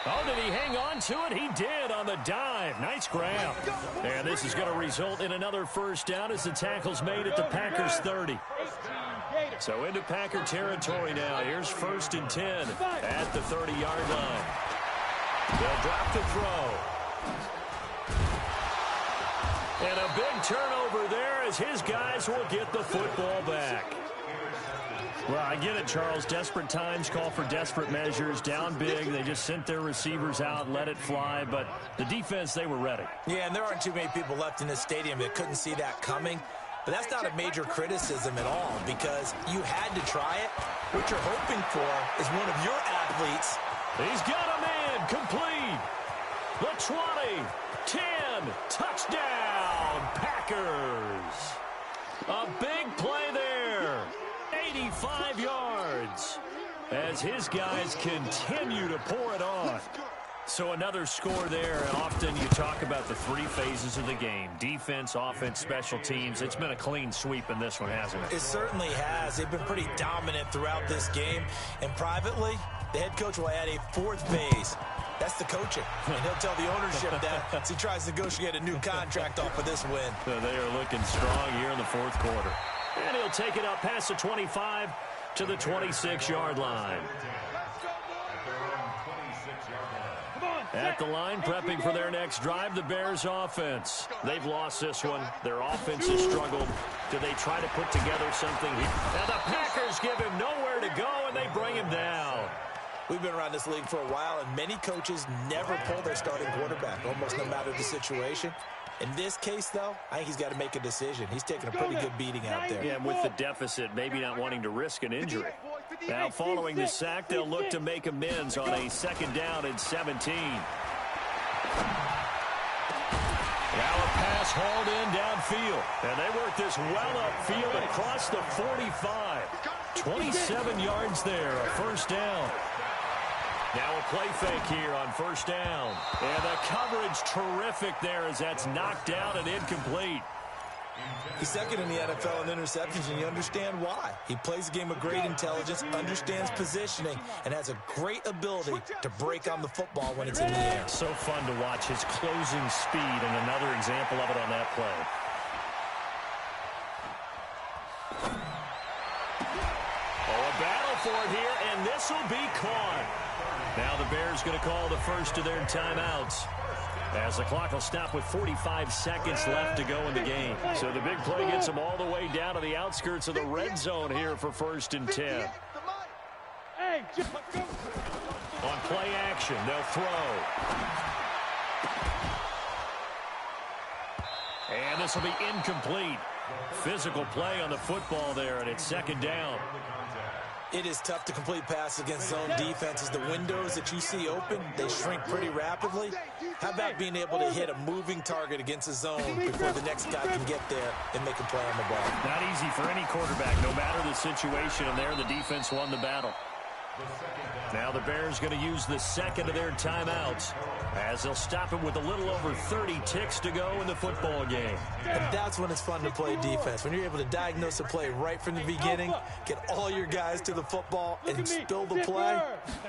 Oh, did he hang on to it? He did on the dive. Nice grab. And this is going to result in another 1st down as the tackle's made at the Packers 30. So into Packer territory now. Here's 1st and 10 at the 30-yard line. They'll drop the throw. And a big turnover there as his guys will get the football back. Well, I get it, Charles. Desperate times call for desperate measures. Down big. They just sent their receivers out, let it fly. But the defense, they were ready. Yeah, and there aren't too many people left in this stadium that couldn't see that coming. But that's not a major criticism at all because you had to try it. What you're hoping for is one of your athletes. He's got a man complete. The 20, 10, touchdown, Packers. A big play there. 85 yards as his guys continue to pour it on. So another score there, and often you talk about the 3 phases of the game. Defense, offense, special teams. It's been a clean sweep in this one, hasn't it? It certainly has. They've been pretty dominant throughout this game. And privately, the head coach will add a 4th phase. That's the coaching. And he'll tell the ownership that as he tries to negotiate a new contract off of this win. So they are looking strong here in the 4th quarter. And he'll take it up past the 25 to the 26-yard line. At the line, prepping for their next drive, the Bears offense. They've lost this one. Their offense has struggled. Do they try to put together something here? And the Packers give him nowhere to go, and they bring him down. We've been around this league for a while, and many coaches never pull their starting quarterback, almost no matter the situation. In this case, though, I think he's got to make a decision. He's taking a pretty good beating out there. Yeah, with the deficit, maybe not wanting to risk an injury. Now, following the sack, they'll look to make amends on a 2nd down and 17. Now a pass hauled in downfield. And they work this well upfield across the 45. 27 yards there, a 1st down. Now a play fake here on 1st down. And the coverage terrific there as that's knocked down and incomplete. He's second in the NFL in interceptions, and you understand why. He plays a game of great intelligence, understands positioning, and has a great ability to break on the football when it's in the air. So fun to watch his closing speed, and another example of it on that play. Oh, a battle for it here, and this will be caught. Now the Bears going to call the first of their timeouts, as the clock will stop with 45 seconds left to go in the game. So the big play gets them all the way down to the outskirts of the red zone here for 1st and 10. On play action, they'll throw. And this will be incomplete. Physical play on the football there, and it's 2nd down. It is tough to complete passes against zone defenses. The windows that you see open, they shrink pretty rapidly. How about being able to hit a moving target against a zone before the next guy can get there and make a play on the ball? Not easy for any quarterback, no matter the situation, and there the defense won the battle. Now the Bears going to use the second of their timeouts, as they'll stop it with a little over 30 ticks to go in the football game. And that's when it's fun to play defense. When you're able to diagnose a play right from the beginning, get all your guys to the football, and spill the play,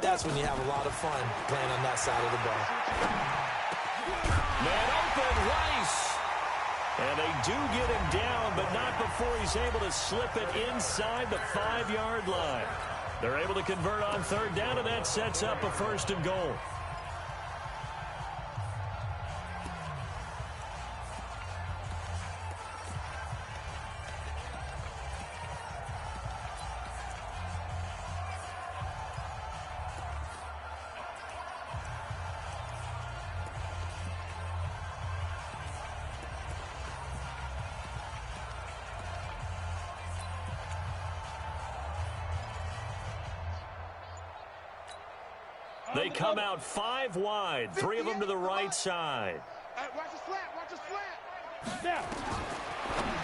that's when you have a lot of fun playing on that side of the ball. Man open, Rice. And they do get him down, but not before he's able to slip it inside the 5-yard line. They're able to convert on 3rd down, and that sets up a 1st and goal. They come out 5 wide, 3 of them to the right side. Watch the slant, watch the slant.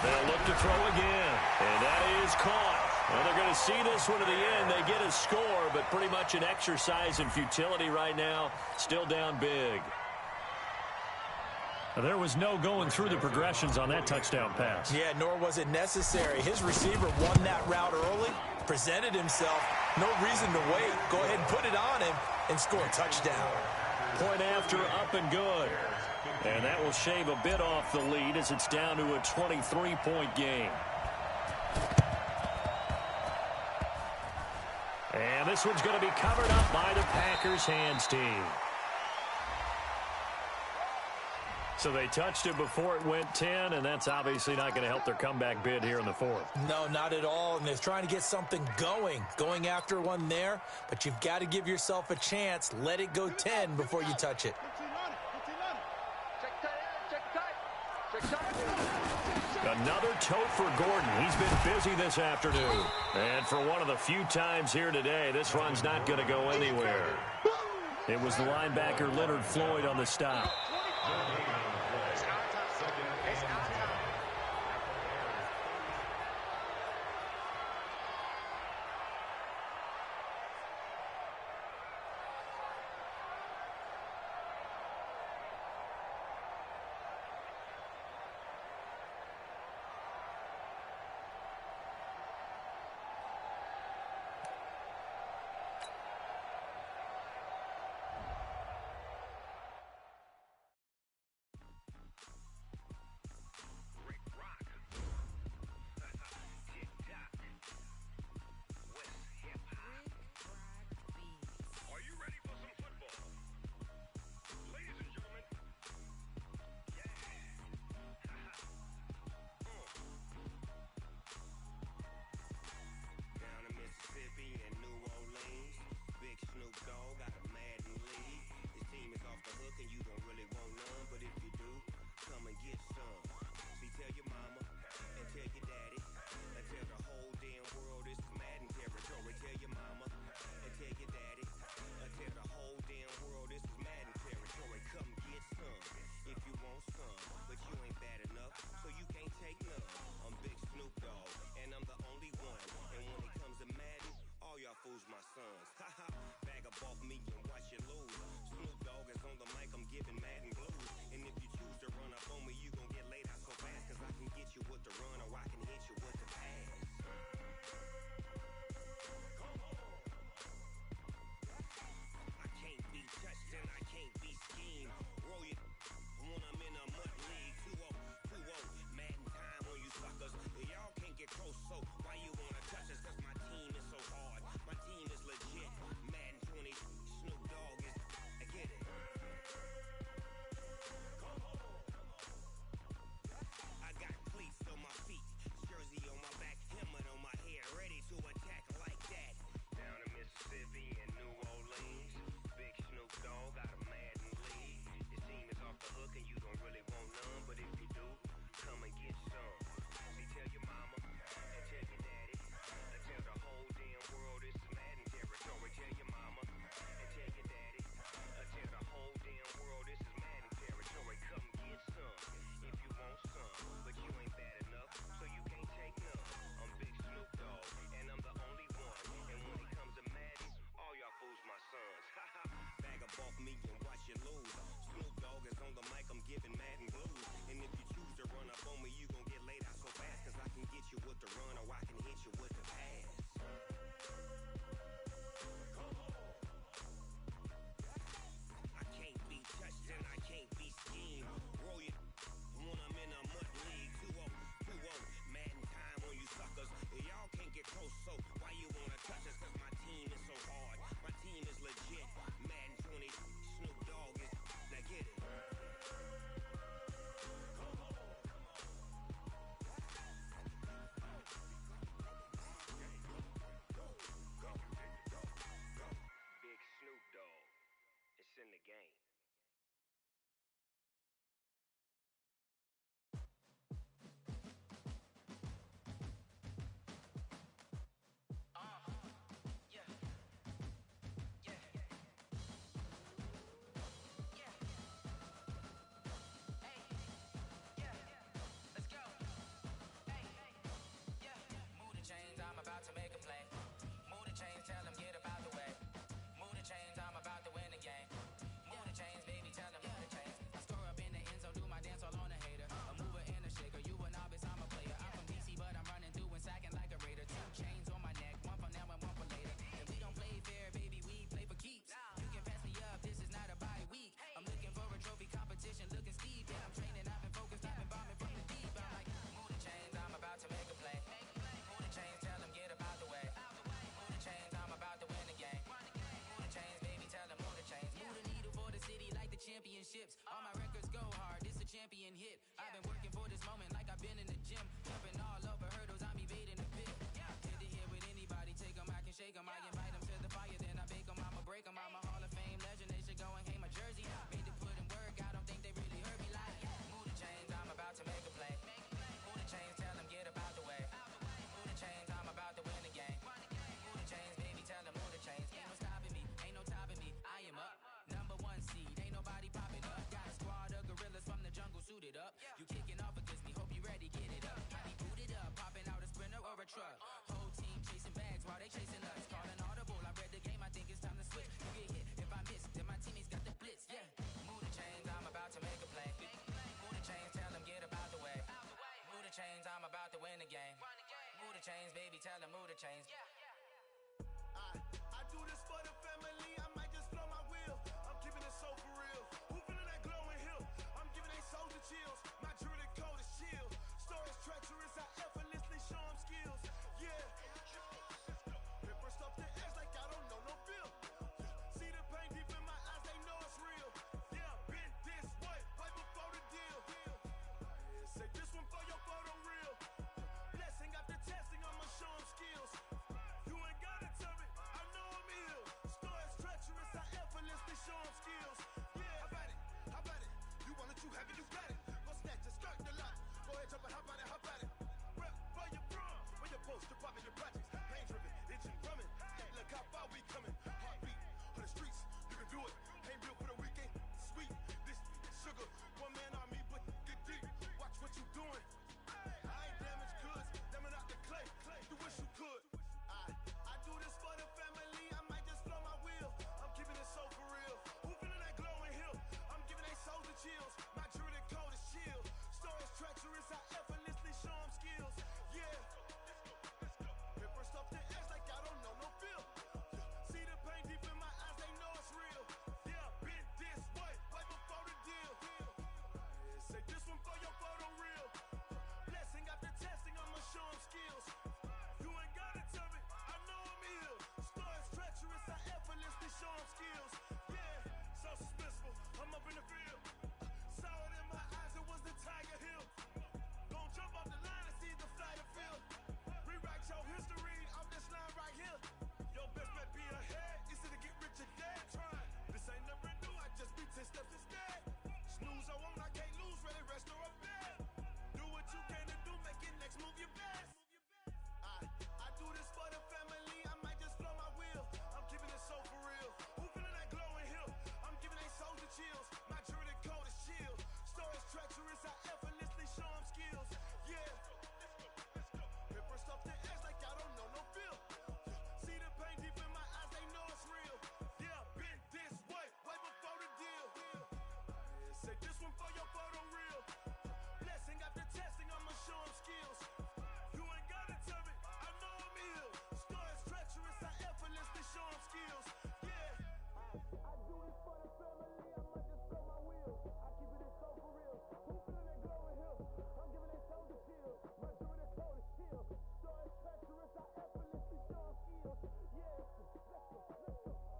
They'll look to throw again, and that is caught. Well, they're going to see this one to the end. They get a score, but pretty much an exercise in futility right now. Still down big. There was no going through the progressions on that touchdown pass. Yeah, nor was it necessary. His receiver won that route early, presented himself. No reason to wait. Go ahead and put it on him and score a touchdown. Point after, up and good. And that will shave a bit off the lead as it's down to a 23-point game. And this one's going to be covered up by the Packers hands team. So they touched it before it went 10, and that's obviously not going to help their comeback bid here in the 4th. No, not at all, and they're trying to get something going after one there, but you've got to give yourself a chance. Let it go 10 before you touch it. Another tote for Gordon. He's been busy this afternoon. And for one of the few times here today, this run's not going to go anywhere. It was the linebacker Leonard Floyd on the stop. can get you with the run or I can hit you with the pass. I can't be touched and I can't be schemed. Roll you when I'm in a mud league. 2-0, Madden time on you suckers. Y'all can't get close, so why you wanna touch us? Cause my team is so hard. My team is legit. Madden 20, Snoop Dogg is, I get it. I got cleats on my feet, jersey on my back, helmet on my head, ready to attack like that. Down in Mississippi and New Orleans, big Snoop Dogg got a Madden league. Your team is off the hook and you don't really want none, but if you do, come and get some. See, tell your mama and tell your daddy, and tell the whole damn world this is Madden territory. Tell your mama and tell your daddy, and tell the whole damn world this is Madden territory. Come get some if you want some, but you ain't bad enough, so you can't take none. I'm Big Snoop Dogg, and I'm the only one. And when it comes to Madden, all y'all fools my sons. Bag up off me and watch you lose. Snoop Dogg is on the mic, I'm giving Madden blues. And if you choose to run up on me, you gon' get laid out so fast. Cause I can get you with the run or I can hit you with the pass. I can't be touched and I can't be schemed. Roll you when I'm in a mud league. 2-0, Madden time on you suckers. Y'all can't get close, so why you wanna touch us? Cause my team is so hard. My team is legit. Madden 20, Snoop Dogg is, now get it. Big Snoop Dogg, it's in the game. I'm about to make a play. Move the chains, tell them get about the way. Move the chains, I'm about to win the game. Move the chains, baby, tell them move the chains. I score up in the end zone, do my dance all on a hater. A mover and a shaker, you a novice, I'm a player. I'm from DC, but I'm running through and sacking like a raider. 2 chains on my neck, one for now and one for later. And we don't play fair, baby, we play for keeps. You can pass me up, this is not a bye week. I'm looking for a trophy competition, looking steep. Yeah, I'm training, I've been focused, I've been bombing from the deep. I'm like, move the chains, I'm about to make a play. Move the chains, tell them get about the way. Move the chains, I'm about to win the game. Move the chains, baby, tell them move the chains. Move the needle for the city like the championships. All my records go hard, this a champion hit. I've been working for this moment like I've been in the gym. Jumping all over hurdles, I'm evading the pit. Head to head with anybody, take them, I can shake them. I invite them to the fire, then I bake them, I'ma break them. I'm a Hall of Fame legend, they should go and hang my jersey. Made to put in work, I don't think they really heard me like. Move the chains, I'm about to make a play. Move the chains, tell them get about the way. Move the chains, I'm about to win the game. Move the chains, baby, tell them move the chains. Ain't no stopping me, ain't no topping me. I am up, number 1 seed, ain't nobody popping up. Got a squad of gorillas from the jungle suited up. You kicking off against me, hope you ready, get it up. I be booted up, popping out a sprinter or a truck. Whole team chasing bags while they chasing us. Calling audible, I read the game, I think it's time to switch. You get hit, if I miss, then my teammates got the blitz, yeah. Move the chains, I'm about to make a play. Move the chains, tell them get about the way. Move the chains, I'm about to win the game. Move the chains, baby, tell them move the chains. I do this for the family, I might just blow my wheel. I'm keeping it so for real. Who feeling that glowing hill? I'm giving they soldier chills. My jewelry coat is chill. Stories treacherous, I effortlessly show them skills. Yeah. Paper stuff the edge like I don't know no feel. See the pain deep in my eyes, they know it's real. Yeah, been this way, right before the deal. Say this one for your photo real. Blessing after testing, I'ma show them skills. You ain't gotta tell me, I know I'm ill. chill. My jewelry coat is chill. Store is treacherous, I effortlessly show skills. Yeah, let's go.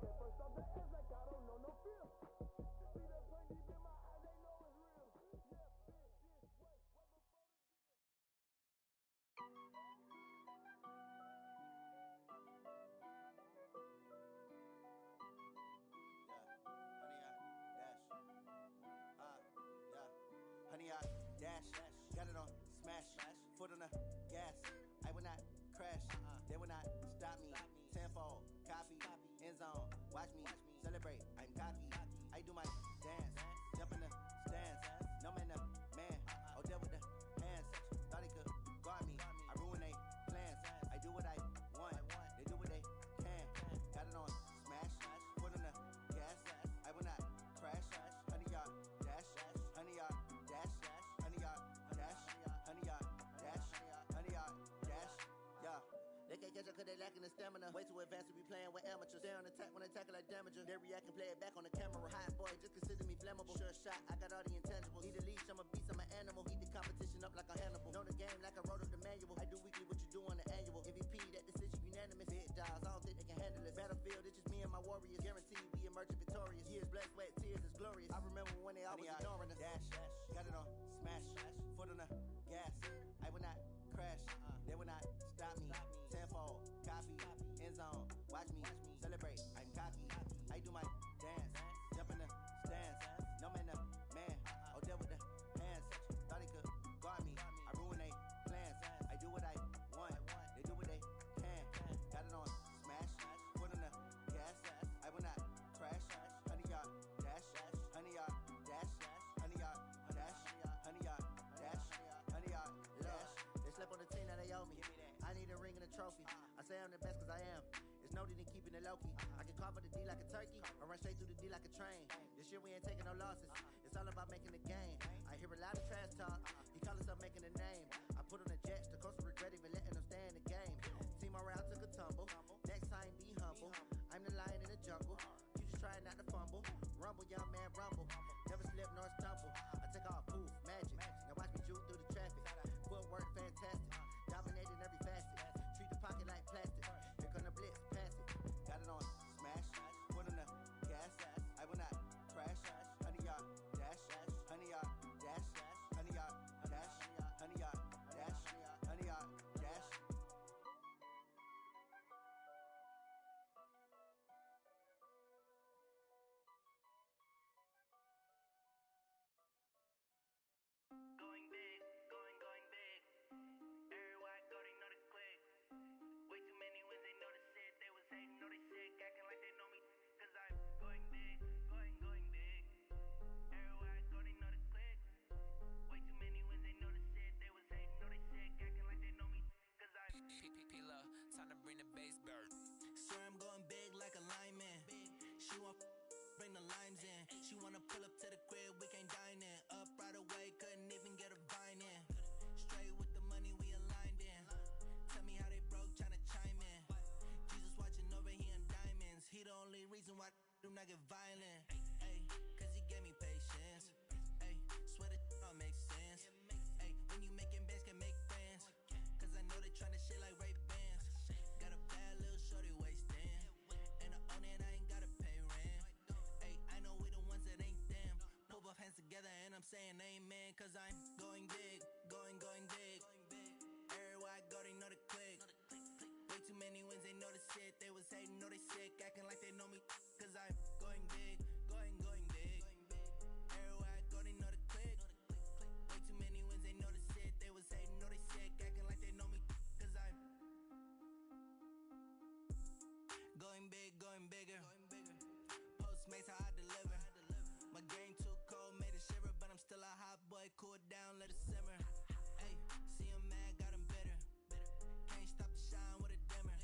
Get first off the edge like I don't know no fear. See that pain deep in my eyes, they know it's real. Yeah, been this way before the deal. Honey, I dash, got it on smash, foot on the gas. I will not crash, they will not stop me. Tenfold, copy, end zone, watch me celebrate. I'm cocky, I do my dance, jump in the stands. No man, man, oh there with the hands. Thought he could guard me, I ruin they plans. I do what I want, they do what they can. Got it on smash, foot on the gas. I will not crash, honey, y'all dash, honey, y'all dash, honey, y'all dash, honey, y'all dash, honey, y'all dash, yeah. They can't catch up cause they lacking the stamina. Way too advanced to be playing with amateurs. Stay on attack when attack like damager. They react and play it back on the camera. Hot boy, just consider me flammable. Sure shot, I got all the intangibles. Need a leash, I'm a beast, I'm an animal. Eat the competition up like a Hannibal. Know the game like I wrote up the manual. I do weekly what you do on the annual. MVP, that decision unanimous. Big dogs, I don't think they can handle it. Battlefield, it's just me and my warriors. Guaranteed we emerging victorious. Years, blood, sweat, tears, it's glorious. I remember when they always ignoring us. Dash, got it on smash, foot on the gas. I will not crash, they will not stop me. Tenfold, copy, end zone, watch me celebrate. I'm cocky, I do my dance, jump in the stands. No man, man, oh there with the hands. Thought he could guard me, I ruin they plans. I do what I want, they do what they can. Got it on smash, foot on the gas. I will not crash, honey, y'all dash, honey, y'all dash, honey, y'all dash, honey, y'all dash, honey, y'all dash. They slept on the team, now they owe me. I need a ring and a trophy. I say I'm the best cause I am. It's no need in keeping it low-key. I can carve up the D like a turkey or run straight through the D like a train. This year we ain't taking no losses. It's all about making the game. I hear a lot of trash talk. He call himself making a name. I put on the Jets, the coach will regret even letting them stay in the game. Team morale took a tumble. Next time be humble. I'm the lion in the jungle. You just try not to fumble. Rumble, young man, rumble. Never slip nor stumble. I take off, poof, magic. Now watch me juke through the traffic. Footwork fantastic. Dominating every facet. Treat the pocket like plastic. Here come the blitz, pass it. Got it on smash. Foot on the gas. I will not crash. Honey, y'all dash. Honey, y'all dash. Honey, y'all dash. Honey, y'all dash. Honey, y'all dash. Going big, going big. Everywhere I go, they know the click. Way too many wins, they know the shit. They was hating, know they sick, acting like they know me. Cause I'm going big, going big. Everywhere I go, they know the click. Way too many wins, they know the shit. They was hating, know they sick, acting like they know me. Cause I'm P-P-P-Love, time to bring the bass bird. Swear I'm going big like a lineman. She want bring the limes in. She wanna pull up to the crib, we can't dine in. Up right away, couldn't even get a vine in. Straight with the money, we aligned in. Tell me how they broke, tryna chime in. Jesus watching over, he in diamonds. He the only reason why do not get violent. Ay, cause he gave me patience. Ay, swear that all makes sense. Ay, when you making bands, can make friends. Cause I know they tryna shit like Ray Bans. Got a bad little shorty wasting. And I own it, I ain't gotta pay rent. Ay, I know we the ones that ain't them. Pull both hands together and I'm saying amen. Cause I'm going big, going big. Everywhere I go, they know the click. Way too many wins, they know the shit. They was hating, know they sick, acting like they know me. Cause I'm going big, going big. Everywhere I go, they know the click. Way too many wins, they know the shit. They was hating, know they sick, acting like they know me. Cause I'm going big, going bigger. Postmates, how I deliver. My game too cold, made it shiver. But I'm still a hot boy, cool it down, let it simmer. Hey, see him mad, got him bitter. Can't stop the shine with a dimmer.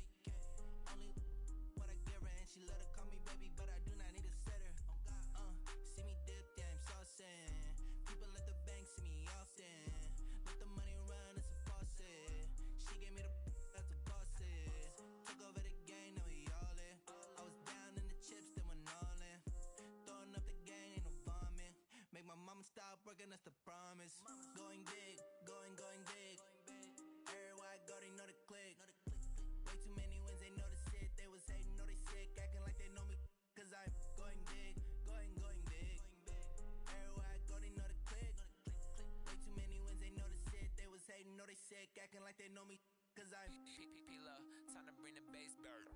Only what I give her, and she let her call me baby, but I do know they sick, acting like they know me, cause I'm P-P-P-Love, time to bring the bass back.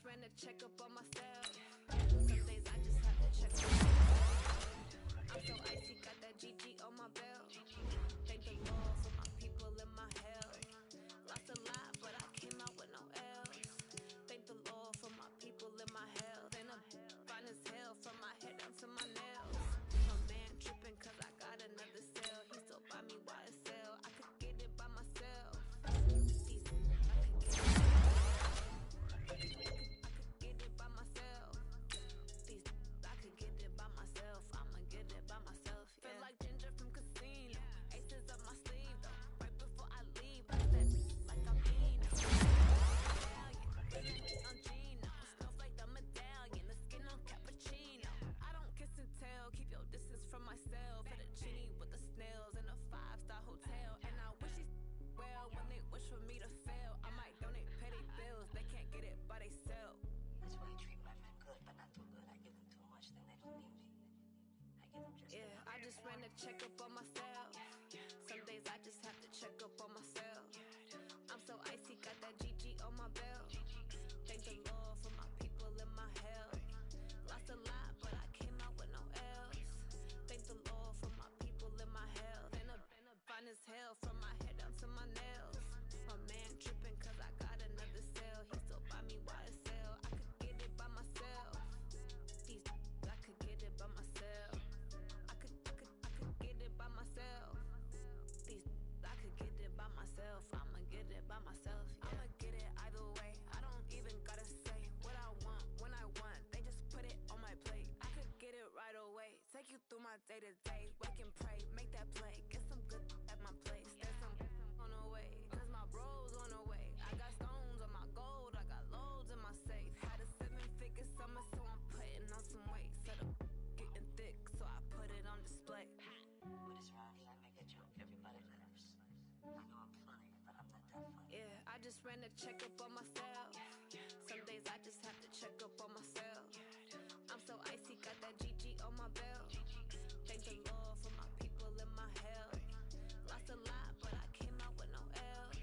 Ran a checkup on myself. Some days I just have to check myself. I'm so icy, got that GG on my belt. Thank the Lord for my people in my health. Lost a lot, but I came out with no L's. Thank the Lord for my people in my health. Ain't a Yeah, I just ran a checkup on myself. Some days I just have to check up on myself. I'm so icy, got that GG on my belt. Thank the Lord for my people in my health. Lost a lot, but I came out with no L's. Thank the Lord for my people in my health. Been a fine as hell from my head down to my nails. My man tripping cause I got another cell. He still buy me YSL. I could get it by myself. I could get it by myself. I could get it by myself. I could get it by myself. I'ma get it by myself. Yeah. I'ma get it either way. I don't even gotta say what I want when I want. They just put it on my plate. I could get it right away. Take you through my day to day. Wake and pray, make that play. Get some good at my place. There's some on the way, cause my bro's on the way. I got stones on my gold. I got loads in my safe. Had a 7-figure summer, so I'm putting on some weight. Set up getting thick, so I put it on display. What is wrong? I make a joke. Everybody laughs. I know I'm funny, but I'm not that funny. Yeah, I just ran a checkup on myself. Some days I just have to check up on myself. I'm so icy, got that GG on my belt. Thank the Lord for my people in my health. Lost a lot, but I came out with no L's.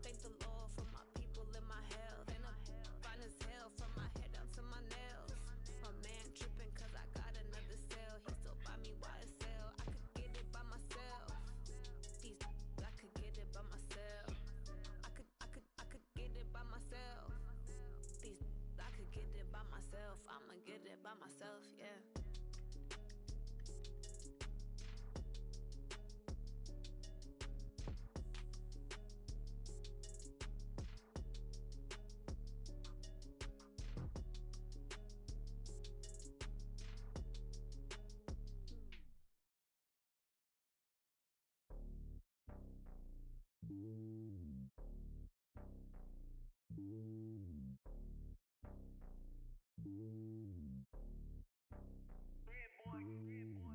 Thank the Lord for my people in my health. And I'm fine as hell from my head down to my nails. My man tripping cause I got another cell. He still buy me YSL. I could get it by myself. I could get it by myself. I could get it by myself. I could get it by myself. I'ma get it by myself, yeah.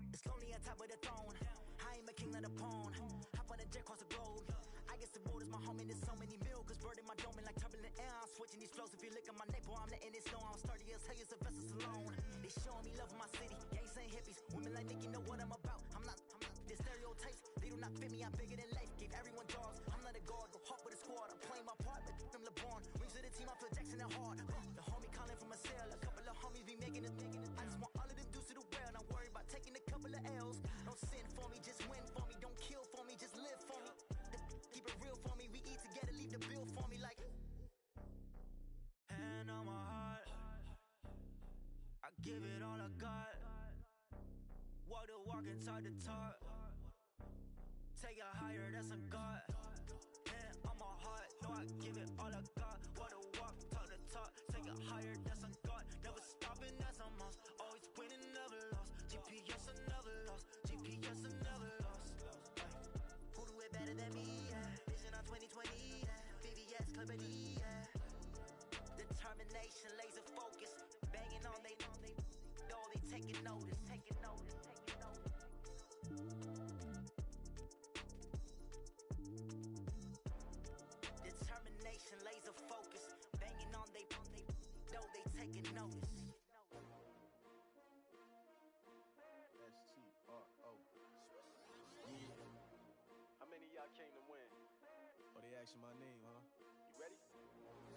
It's lonely on top of the throne. I am a king of the pawn. Hop on a jet across the globe. I guess the road is my home and there's so many milkers bird in my dome and like turbulent air. I'm switching these flows. If you look at my neck, boy, I'm letting it snow. I'm sturdy as hell, as a vessel alone. They showing me love in my city. Gangs and hippies. Women like Nicki know what I'm about. I'm not the stereotypes. They do not fit me. I'm bigger than life. Gave everyone jobs. I'm not a guard. Go hard with a squad. I'm playing my part, but I'm LeBron. Rings to the team. I feel Jackson and hard. The homie calling from a cell. A couple of homies be making it. I just want all of them dudes to do well. Don't worry about taking a couple of L's. Don't sin for me, just win for me. Don't kill for me, just live for me. Keep it real for me. We eat together, leave the bill for me like. Hand on my heart, I give it all I got. Walk the walk and talk the talk. Take it higher, that's a God. Hand on my heart, no, I give it all I got. Walk the walk, talk the talk. Take it higher, that's a God. Never stopping, that's a must. Always winning, never lost. GPS, I never lost. GPS, I never lost. Who do it better than me? Yeah. Vision on 2020. Yeah. VVS, Clarity. Yeah. Determination, laser focus. Banging on they taking notice. Determination, laser focus. Banging on they taking notice. STRO. How many of y'all came to win? Oh, they asking my name, huh? You ready?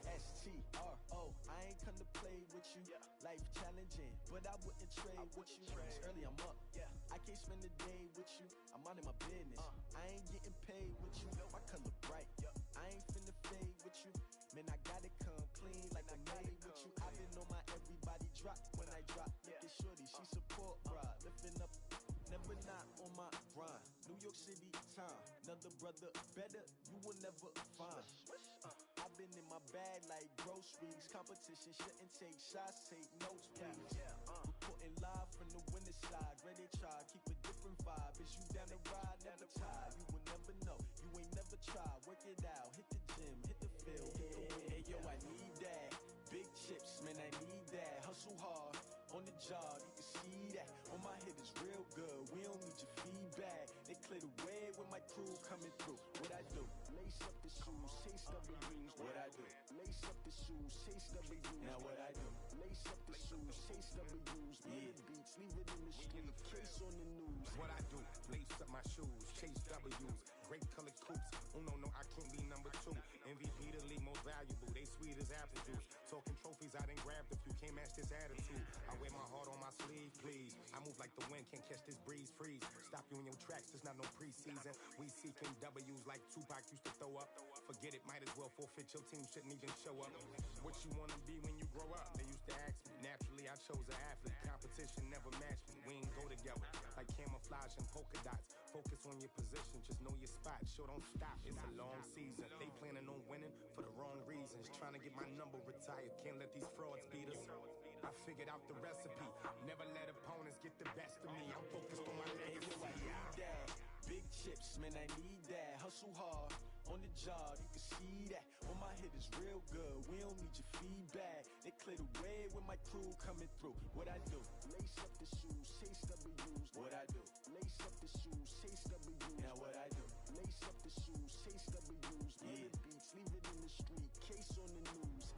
STRO. I ain't come to play with you. Yeah. Life challenging, but I wouldn't trade with you. It's early, I'm up. Yeah. I can't spend the day with you. I'm minding my business. I ain't getting paid with you. My color bright. I ain't finna fade with you. Man, I gotta come clean like I made with you. I've been on my everybody drop when I drop. Look at shorty, she support ride. Lifting up, never not on my grind. New York City time, another brother better, you will never find. I've been in my bag like groceries. Competition shouldn't take shots, take notes, please. Reporting live from the winter side. Ready to try, keep a different vibe. Is you down the ride, never tired. You will never know, you ain't never tried. Work it out, hit the gym, hit the field, hit the wind. Hey yo, I need that. Big chips, man, I need that. Hustle hard, on the job, you can see that. On my head is real good, we don't need your feedback. They clear the way with my crew coming through. What I do? Lace up the shoes, chase W's. What I do? Lace up the shoes, chase W's. Now what I do? Lace up the shoes, chase W's. Murder beats, leave it in the street, case on the news. What I do? Lace up my shoes, chase W's. Great colored coops. Oh no, I can't be number 2. MVP the league most valuable. They sweet as apple juice. Talking trophies, I done grabbed a few. Can't match this attitude. I wear my heart on my sleeve, please. I move like the wind, can't catch this breeze. Freeze. Stop you in your tracks. There's not no preseason. We seeking W's like Tupac used to throw up. Forget it, might as well forfeit. Your team shouldn't even show up. What you wanna be when you grow up? They used to ask me. Naturally, I chose an athlete. Competition never matched me. We ain't go together like camouflage and polka dots. Focus on your position, just know your spot. Sure, don't stop. It's a long season. They planning on winning for the wrong reasons. Trying to get my number retired. Can't let these frauds beat us. I figured out the recipe. Never let opponents get the best of me. I'm focused on my legacy. I need that. Big chips, man, I need that. Hustle hard on the job, you can see that. All my hit is real good. We don't need your feedback. They clear the way with my crew coming through. What I do? Lace up the shoes, chase W's. What I do? Lace up the shoes, chase W's. Now what I do? Lace up the shoes, chase W's. Murder beats, leave it in the street, case on the news.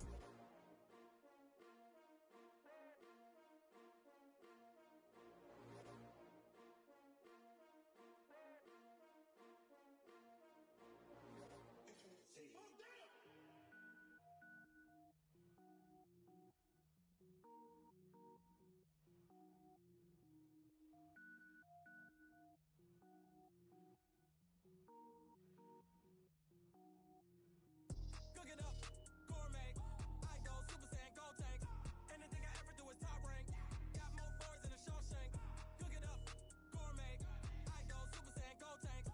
Cook it up, gourmet. I go Super Saiyan, go tank. Anything I ever do is top rank. Got more boys than a Shawshank. Cook it up, gourmet. I go Super Saiyan, go tank.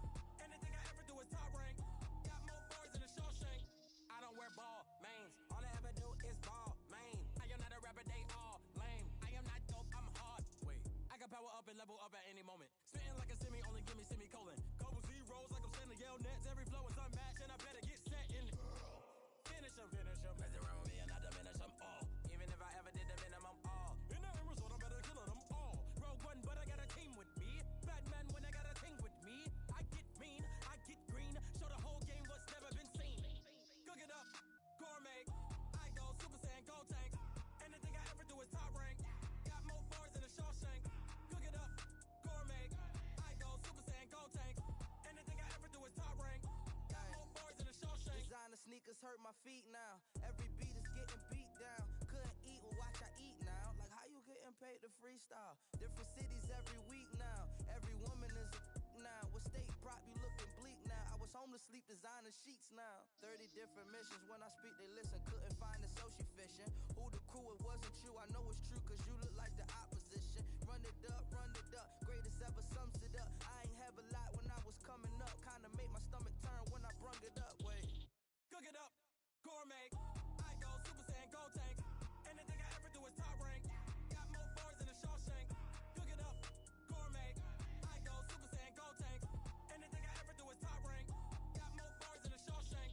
Anything I ever do is top rank. Got more boys than a Shawshank. I don't wear ball mains. All I ever do is ball main. I am not a rapper, they all lame. I am not dope, I'm hard. Wait, I can power up and level up at any moment. Spitting like a semi, only give me semicolon. Couple zeros like I'm sending yell nets. Every flow is unmatched and I better get set in it. Finish them. Mess around with me and I diminish them all. Even if I ever did the minimum all. In the end result, I better kill them all. Rogue One, but I got a team with me. Batman when I got a team with me. I get mean, I get green. Show the whole game what's never been seen. Cook it up, gourmet. I go Super Saiyan, go tank. Anything I ever do is top rank. Got more boys than a Shawshank. Cook it up, gourmet. I go Super Saiyan, go tank. Anything I ever do is top rank. Got more boys than a Shawshank. Designer sneakers hurt my feet now. Every beat is getting beat down. Couldn't eat, well watch I eat now. Like how you getting paid to freestyle? Different cities every week now. Every woman is a now. What state prop you looking bleak now? I was home to sleep, designer sheets now. 30 different missions. When I speak, they listen. Couldn't find the social fishing. Who the crew? It wasn't you. I know it's true, cause you look like the opposition. Run it up, greatest ever sums it up. I ain't have a lot when I was coming up. Kinda made my stomach turn when I brung it up. Wait. Cook it up, gourmet. I go Super Saiyan, go tank. Anything I ever do is top rank. Got more boys than a Shawshank. Cook it up, gourmet. I go Super Saiyan, go tank. Anything I ever do is top rank. Got more boys than a Shawshank.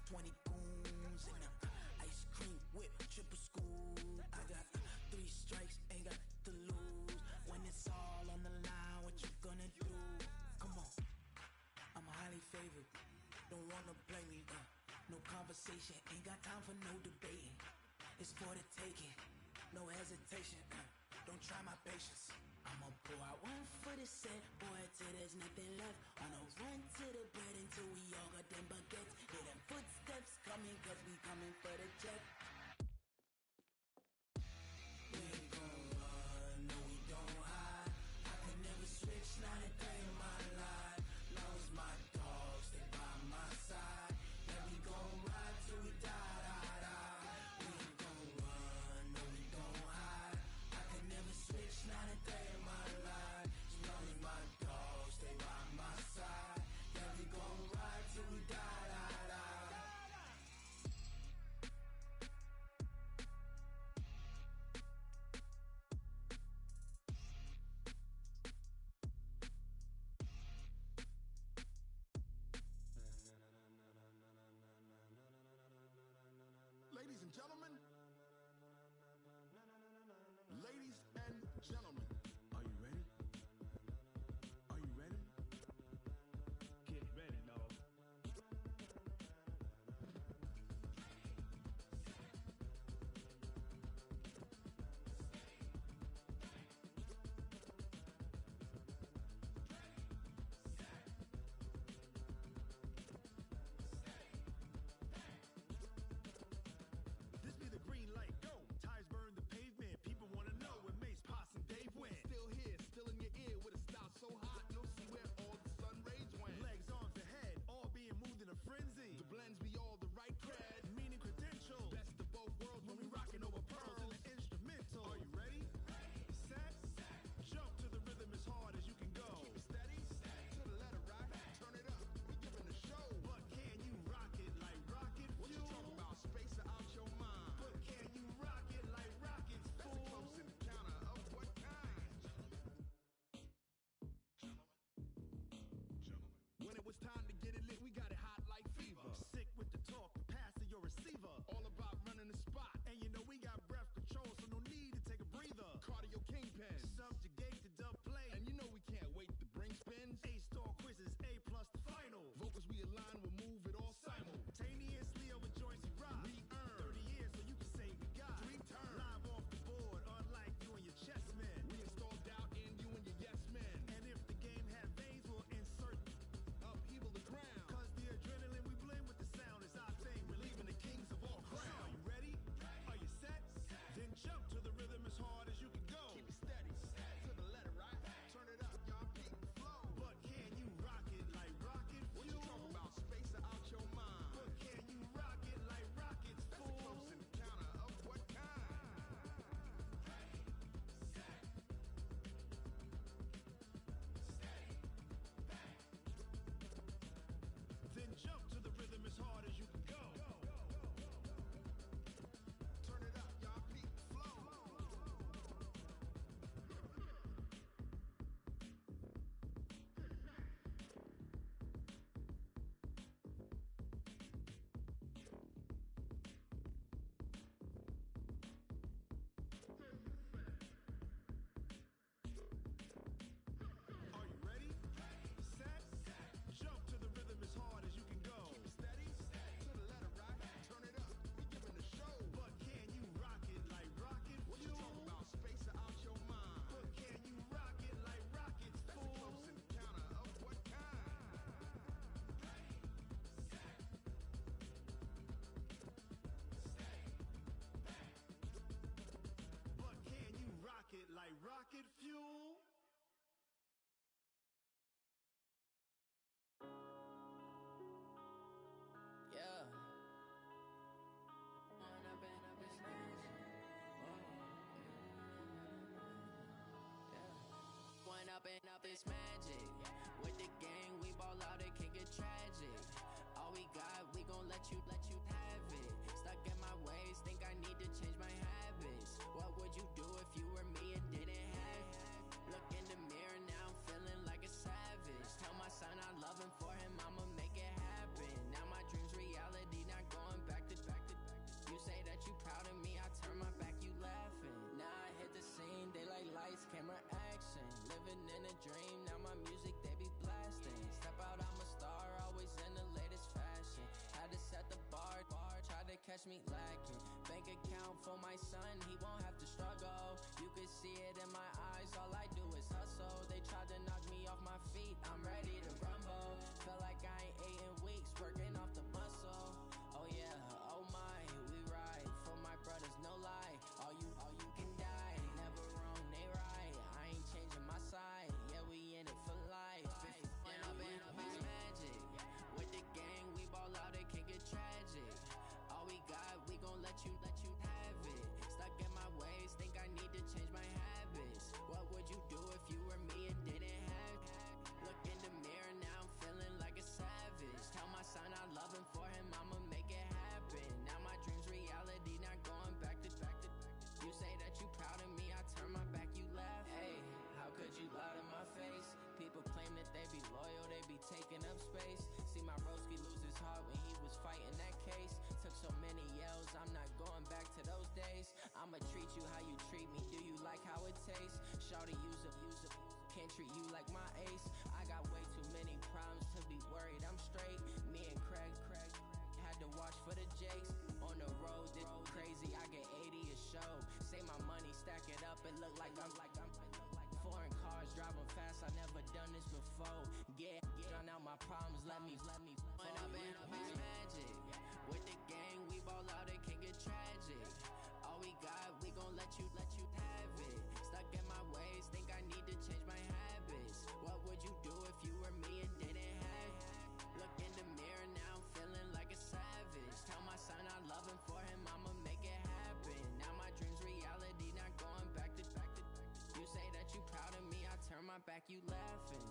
20 goons and ice cream whip, triple scoop. I got 3 strikes, ain't got to lose. When it's all on the line, what you gonna do? Come on, I'm highly favored. Don't wanna blame me. No conversation, ain't got time for no debating. It's for the taking, no hesitation. Don't try my patience. I'ma pour out one for the set, boy, till there's nothing left. On a run to the bed until we all got them baguettes. Hear them footsteps coming, cause we coming for the check. We ain't gon' run, no we don't hide. I can never switch, not a day in my life. Long as my dogs stay by my side. Yeah, we gon' ride till we die, die, die. We ain't gon' run, no we don't hide. I can never switch, not a day in my life. As long as my dogs stay by my side. Yeah, we gon' ride till we die, die, die. Ladies and gentlemen. Ladies and gentlemen. Are you ready? Are you ready? Get ready, dog. This be the green light, go. Tires burn the pavement. People wanna know where Mace, Pops, and Dave went. Still here, still in your ear with a style so hot, you'll see where all the sun rays went. Legs, arms, and head, all being moved in a frenzy. The blends be all the right cred, meaning credentials. Best of both worlds when we rockin' over pearls in the instrumental. Are you ready? Set, jump to the rhythm as hard as you can go. Keep it steady, to the letter right. Turn it up, we giving a show. But can you rock it like rocket fuel? What you talking about? Space out your mind. But can you rock it like rockets, fool? That's a close encounter of what kind? When it was time to get it lit, we got it hot like fever. Sick with the talk, the pass to your receiver. All about running the spot. And you know we got breath control, so no need to take a breather. Cardio kingpin, subjugate to dub play. And you know we can't wait to bring spins. A-star quizzes, A+ the final. Vocals we align, we'll move it all simultaneously over joints we rock. We earn 30 years so you can say we got 3 turns. Live off the board, unlike you and your chess men. We install doubt in you and your yes men. And if the game had veins, we'll insert upheaval the ground. Cause the adrenaline we blend with the sound is our thing. We're leaving the kings of all crowns. Are you ready? Are you set? Then jump to the rhythm as hard as you can go. Keep it steady, to the letter right. Turn it up, y'all peak the flow. But can you rock it like rocket fuel? What you talking about? Space out your mind. But can you rock it like rockets, fool? That's a close encounter of what kind? Then jump to the rhythm as hard as you can go. Turn it up, y'all peak the flow. Are you ready? Set, jump to the rhythm as hard as you can go. Keep it steady, to the letter right. Turn it up, we giving a show. But can you rock it like rocket fuel? What you talking about? Space out your mind. But can you rock it like rockets, fool? That's a close encounter of what kind? But can you rock it like rocket fuel? Yeah. When I've been up this magic. Yeah. When up and up this magic. With the gang, we ball out, it can get tragic. All we got, we gon' let you have it. Stuck in my ways, think I need to change my habits. What would you do if you were me and didn't have it? Look in the mirror, now I'm feeling like a savage. Tell my son I love him, for him I'ma make it happen. Now my dreams reality, not catch me lacking. Bank account for my son, he won't have to struggle. You can see it in my eyes, all I do is hustle. They tried to knock me off my feet, I'm ready to rumble. Feel like I ain't ate in weeks, working off the muscle. Oh yeah, oh my, we ride for my brothers, no lie. All you can die, never wrong, they right. I ain't changing my side, yeah, we in it for life. And I've been magic. With the gang, we ball out, it can get tragic. All we got, we gon' let you have it. Stuck in my ways, think I need to change my habits. What would you do if you were me and didn't have it? Look in the mirror, now I'm feeling like a savage. Tell my son I love him, for him I'ma make it happen. Now my dream's reality, not going back to. You say that you proud of me, I turn my back, you laugh. Hey, how could you lie to my face? People claim that they be loyal, they be taking up space. See my broski lose his heart when he was fighting that case. Took so many yells, I'm not going back to those days. I'ma treat you how you treat me, do you like how it tastes? Shawty, use up, can't treat you like my ace. I got way too many problems to be worried, I'm straight. Me and Craig had to watch for the Jakes. On the road, this crazy, I get 80 a show. Say my money, stack it up, it look like I'm foreign cars, driving fast, I never done this before. Get drown out my problems, let me When I'm in magic. With the gang, we ball out, it can get tragic. All we got, we gon' let you have it. Stuck in my ways, think I need to change my habits. What would you do if you were me and didn't have it? Look in the mirror, now I'm feeling like a savage. Tell my son I love him, for him I'ma make it happen. Now my dream's reality, not going back to. You say that you proud of me, I turn my back, you laughing.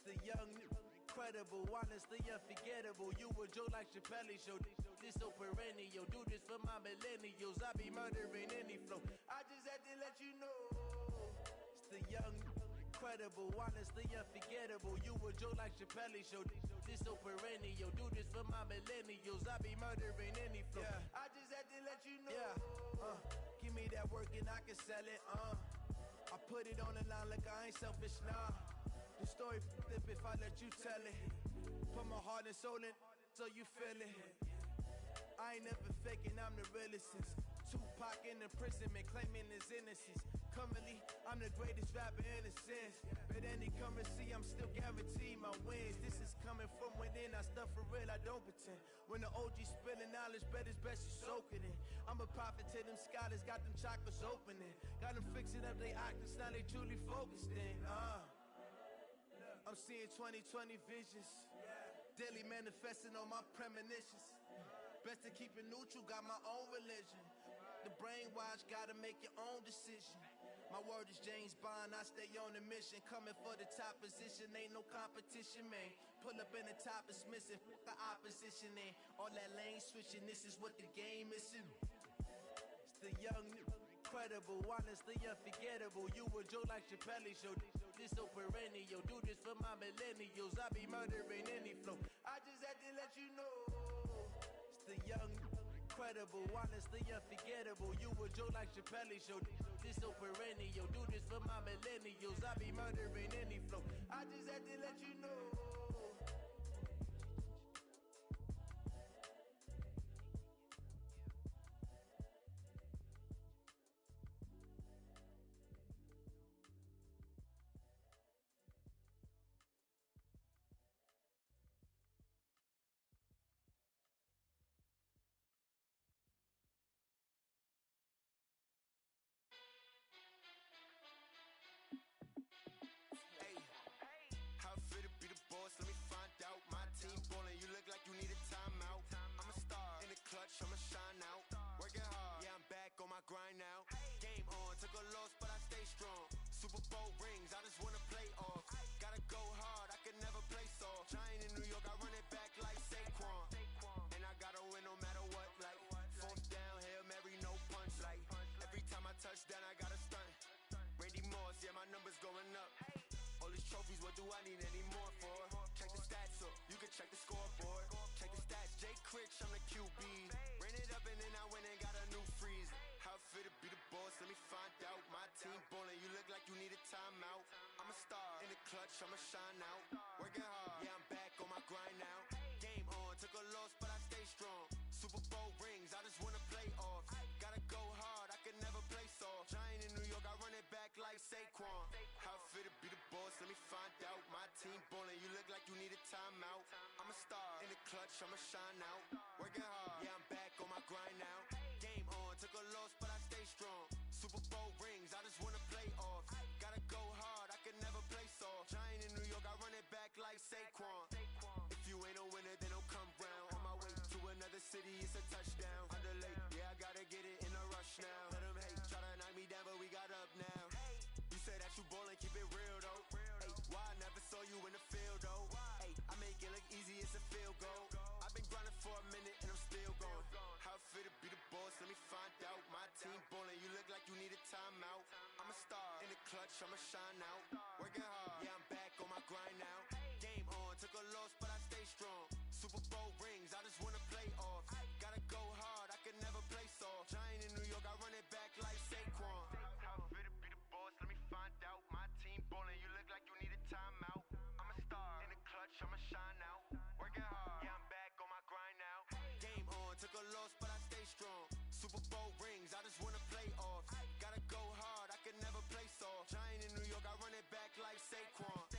The young, incredible, honestly unforgettable. You a Joe like Chappelle show. This so perennial. Do this for my millennials. I be murdering any flow. I just had to let you know. It's the young, incredible, honestly unforgettable. You a Joe like Chappelle show. This so perennial. Do this for my millennials. I be murdering any flow. Yeah. I just had to let you know. Yeah. Give me that work and I can sell it. I put it on the line like I ain't selfish, nah. The story flip if I let you tell it. Put my heart and soul in so you feel it. I ain't never faking, I'm the realest since Tupac in imprisonment, claiming his innocence. Currently, I'm the greatest rapper in a sense. But any currency, I'm still guaranteed my wins. This is coming from within, I stuff for real, I don't pretend. When the OG spilling knowledge, bet it's best you soak it in. I'm a prophet to them scholars, got them chakras opening. Got them fixing up they octaves, now they truly focused in. I'm seeing 2020 visions. Daily manifesting on my premonitions. Best to keep it neutral, got my own religion. The brainwash, gotta make your own decision. My word is James Bond, I stay on a mission. Coming for the top position, ain't no competition, man. Pull up in the top, it's missing, the opposition in. All that lane switching, this is what the game missing. It's the young, incredible, honestly unforgettable. You a Joe like Chappelle show. This so perennial. Do this for my millennials. I be murdering any flow. I just had to let you know. It's the young, incredible, honestly unforgettable. You a Joe like Chappelle show. This so perennial. Do this for my millennials. I be murdering any flow. I just had to let you know. QBs. Ran it up and then I went and got a new freeze. How fit to be the boss? Let me find out. My team ballin', you look like you need a timeout. I'm a star in the clutch, I'ma shine out. Working hard, yeah, I'm back on my grind now. Game on, took a loss, but I stay strong. Super Bowl rings, I just wanna play off. Gotta go hard, I can never play soft. Giant in New York, I run it back like Saquon. How fit to be the boss? Let me find out. My team ballin', you look like you need a timeout. I'm a star in the clutch, I'ma shine out. Working hard, yeah, I'm back on my grind now. Game on, took a loss, but I stay strong. Super Bowl rings, I just wanna play off. Gotta go hard, I can never play soft. Giant in New York, I run it back like Saquon. If you ain't a winner, then don't come round. On my way to another city, it's a touchdown. Underlay, yeah, I gotta get it in a rush now. Let them hate, try to knock me down, but we got up now. You say that you ballin', keep it real though. Ay, why I never saw you in the field though? Ay, I make it look easy, it's a field goal. I've been grinding for a minute and I'm still going. How fit to be the boss? Let me find out. My team ballin', you look like you need a timeout. I'm a star in the clutch, I'ma shine out. Working hard, yeah, I'm back on my grind now. Game on, took a loss, but I stay strong. Super Bowl rings, I just wanna play off. Gotta go hard, I can never play soft. Giant in New York, I run it back like Saquon. How fit to be the boss? Let me find out. My team ballin', you look like you need a timeout. I'm a star in the clutch, I'ma shine out. Working hard, yeah, I'm back on my grind now. Game on, took a loss, but I stay strong. Super Bowl rings, I just wanna play off. Gotta go hard, I can never play soft. Giant in New York, I run it back like Saquon.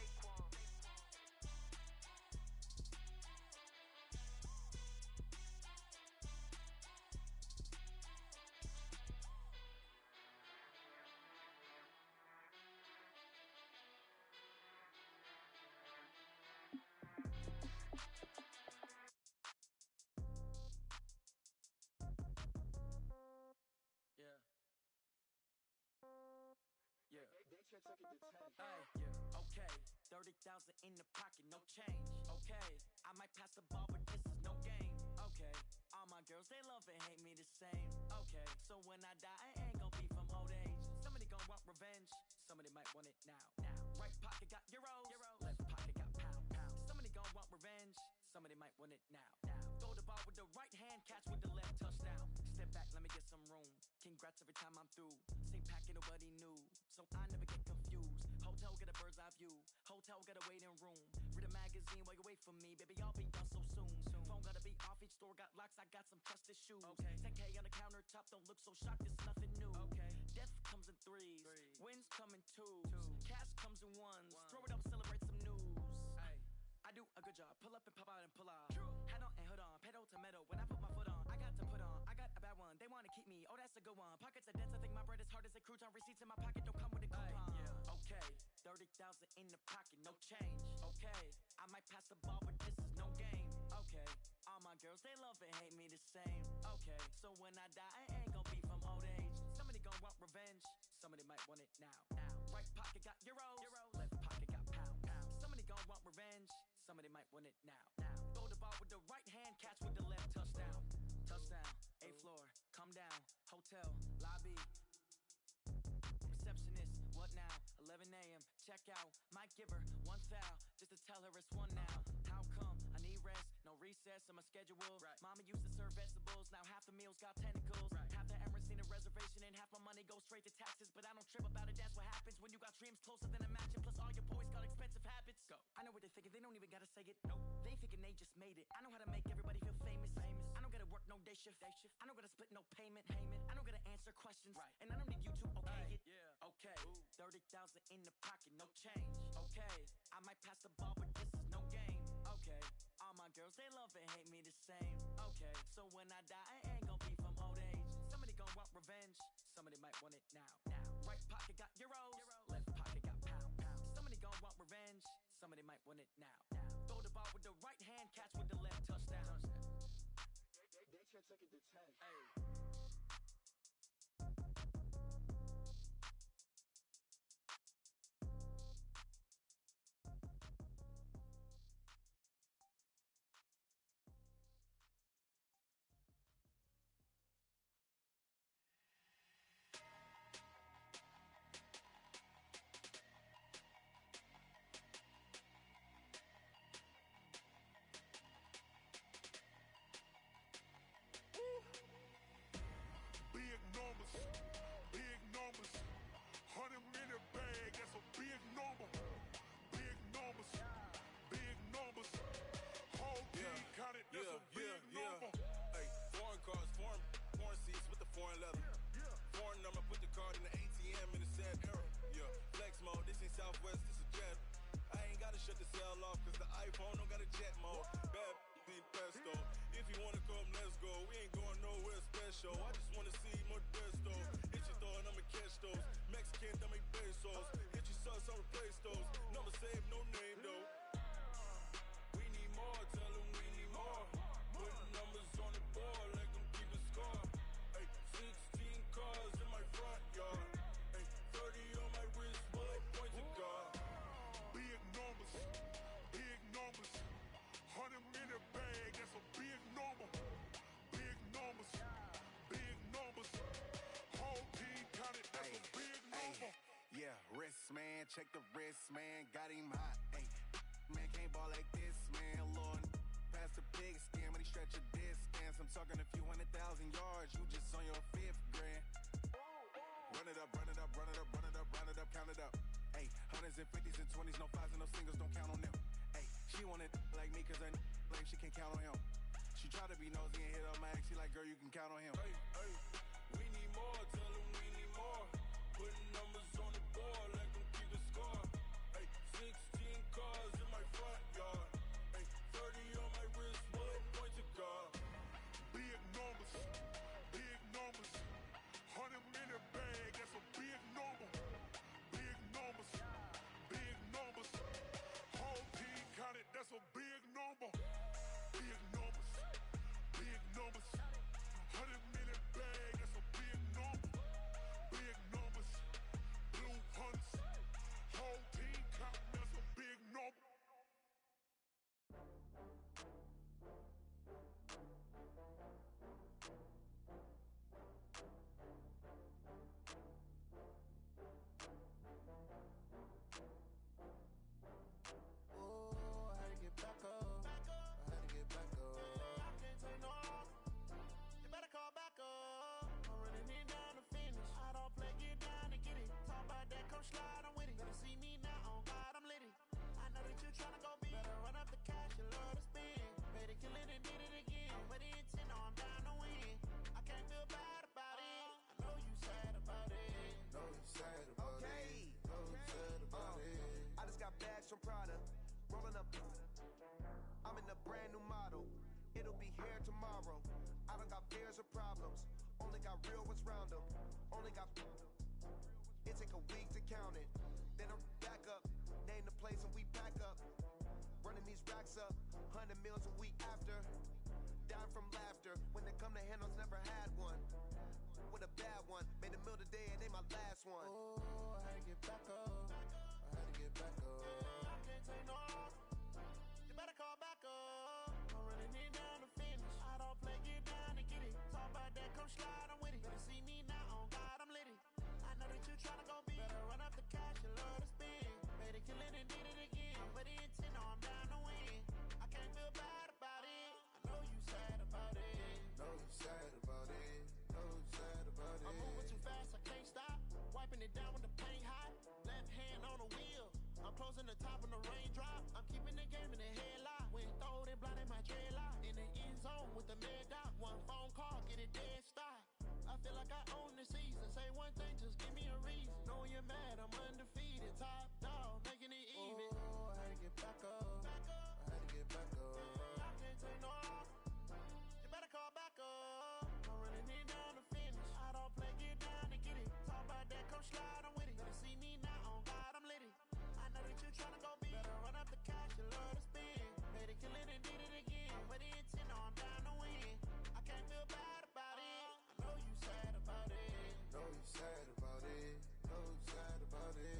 Yeah. Yeah. Hey, yeah. Okay. 30,000 in the pocket, no change. Okay. I might pass the ball, but this is no game. Okay. All my girls, they love and hate me the same. Okay. So when I die, I ain't gon' be from old age. Somebody gon' want revenge. Somebody might want it now. Right pocket got euros. Left pocket got pound. Somebody gon' want revenge. Somebody might want it now. Throw the ball with the right hand, catch with the left, touchdown. Step back, let me get some room. Congrats every time I'm through. Same packet, nobody knew, so I never get confused. Hotel get a bird's eye view. Hotel got a waiting room. Read a magazine while you wait for me, baby. I'll be done so soon. Phone gotta be off. Each store got locks. I got some trusted shoes. Okay. 10K on the countertop. Don't look so shocked. It's nothing new. Okay. Death comes in threes. Wins come in twos. Cash comes in ones. Throw it up, celebrate some news. Ay. I do a good job. Pull up and pop out and pull off. Hat on and hood on. Pedal to metal. When I put my foot on, I got to put on. I got a bad one. They wanna keep me. Oh, that's a good one. Pockets are dense. I think my bread is hard as a crouton. Receipts in my pocket don't come with a coupon. Yeah. Okay. 30,000 in the pocket, no change. Okay. I might pass the ball, but this is no game. Okay. All my girls, they love and hate me the same. Okay. So when I die, I ain't gon' be from old age. Somebody gon' want revenge. Somebody might want it now. Right pocket got euros. Left pocket got pound. Somebody gon' want revenge. Somebody might want it now. Throw the ball with the right hand, catch with the left, touchdown. Touchdown, 8th floor, come down, hotel, lobby. Receptionist, what now? 11 a.m., check out. Might give her one foul, just to tell her it's one now. How come? I need rest, no recess in my schedule. Mama used to serve vegetables, now half the meals got tentacles. Half the Emirates need a reservation and half my money goes straight to taxes. But I don't trip about it, that's what happens when you got dreams closer than a mansion. Plus all your boys got expensive habits. Go. I know what they're thinking, they don't even gotta say it. Nope. They thinking they just made it. I know how to make everybody feel famous. I don't gotta work no day shift. I don't gotta split no payment. I don't gotta answer questions. And I don't need you to okay it. Yeah. Okay. 30,000 in the pocket, no change. Okay. I might pass the ball, but this is no game. Okay. All my girls, they love and hate me the same. Okay. So when I die, I ain't gon' be from old age. Somebody gon' want revenge. Somebody might want it now. Right pocket got euros. Left pocket got pound. Somebody gon' want revenge. Somebody might want it now. Throw the ball with the right hand, catch with the left, touchdown. They should take it to 10. Hey. fine leather. Foreign number, put the card in the ATM in the sad era. Yeah, flex mode, this ain't Southwest, this a jet. I ain't gotta shut the cell off, cause the iPhone don't got a jet mode. Bad need pesto. If you wanna come, let's go. We ain't going nowhere special. I just wanna see more desto. Hit your throw and I'ma catch those. Mexican, that make pesos. Hit your sus, I'll replace those. Number save, no name though. We need more, tell them we need more. Putting numbers on the board, like them keep a score. Ay, 16 cars in my front yard. Ay, 30 on my wrist, bullet point to God. Big numbers, big numbers. 100-minute bag, that's a big number. Big numbers, big numbers. Whole team counted, that's a big number. Yeah, wrist man, check the wrist man, got him hot. Ay, man can't ball like this, man. Lord, pass the big skin when he stretch a distance. I'm talking a few 100,000 yards, you just on your 5th grand. Run it up, run it up, run it up, run it up, run it up, count it up. Ay, hundreds and 50s and 20s, no 5s and no singles, don't count on them. Ay, she wanted like me cause her lame, she can't count on him. She tried to be nosy and hit up my ex, she like, girl, you can count on him. Hey, hey, we need more, tell them we need more. Putting numbers on the board, like them keep the score. Hey, 16 cars in my front yard. Hey, 30 on my wrist, bullet point to God. Big numbers, big numbers. 100-minute bag, that's a big number. Big numbers, big numbers. Whole team counted, that's a big number. Big numbers, big numbers. 100-minute bag, that's a big number. Big numbers, blue hunts. Whole team counting, that's a big number. Oh, I had to get back up. I had to get back up. I can't take no loss. You better call back up. I'm running in down the finish. I don't play, get down and get it. Talk about that, come slide, I'm with it. Better see me now, on God, I'm lit it. I know that you tryna go big. Better run up the cash, you love to spend. Better kill it and did it again. But the intent, no, I'm down to win. I can't feel bad about it. I know you sad about it. Know you sad about it. Know you sad about it. I just got bags from Prada. Rolling up. I'm in a brand new model. It'll be here tomorrow. I don't got fears or problems. Only got real ones round them. Only got. It take a week to count it. Then I'm back up. Name the place and we back up. Running these racks up. 100 meals a week after. Dying from laughter. When they come to handles, never had one. With a bad one. Made a meal today and they my last one. Oh, I had to get back up. I had to get back up. I can't take no loss. You better call back up. I'm running in down the finish. I don't play, get down and get it. Talk about that, come slide, I'm with it. Better see me now, on God, I'm lit it. I know that you tryna go big. Better run up the cash, you love to spend. Better kill it and did it again. But the intent, no, I'm down to win. I can't feel bad about it. I know you sad about it. Know you sad about it. Know you sad about it. I'm moving too fast, I can't stop. Wiping it down with the paint hot. Left hand on the wheel. I'm closing the top when the raindrop. I'm keeping the game in the headlock. When throwed and blinded my dreadlock. In the end zone with the mad dot. One phone call, get it dead stop. I feel like I own the season. Say one thing, just give me a reason. Knowing you're mad, I'm undefeated. Top dog, making it even. Oh, I had to get back up. I had to get back up. I can't take no loss. You better call back up. I'm running in down the finish. I don't play, get down and get it. Talk about that, come slide, I'm with it. Better see me now, on God, I'm lit it. I know that you tryna go big. Better run up the cash, you love to spend. Better kill it and did it again. But the intent, no, I'm down to win. I can't feel bad about it. I know you sad about it. Know you sad about it. Know you sad about it.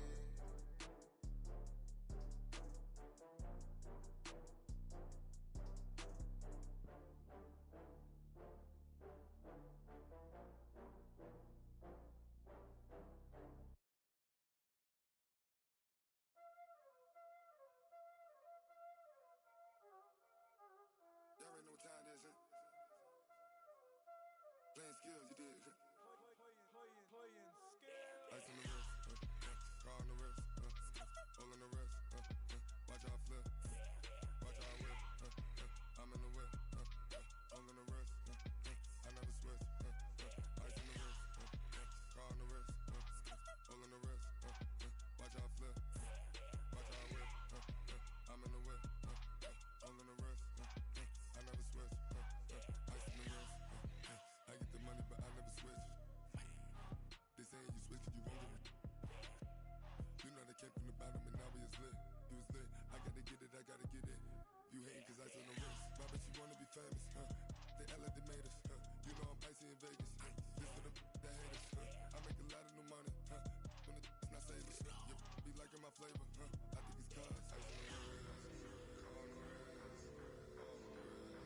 Y'all already know what time it is, huh? Playing skills, you did. Playing Ice on the wrist, car on the wrist, all on the wrist, watch out flip, watch out whip, I'm in the whip, all on the wrist, I never switch, ice on the wrist, Cause ice on the wrist. My bitch, she wanna be famous. They act like they made us. You know I'm icy in Vegas. This for the that hate us. I make a lot of new money. When it's not savers. You be liking my flavor. I think it's cause ice on the wrist. On the wrist. On the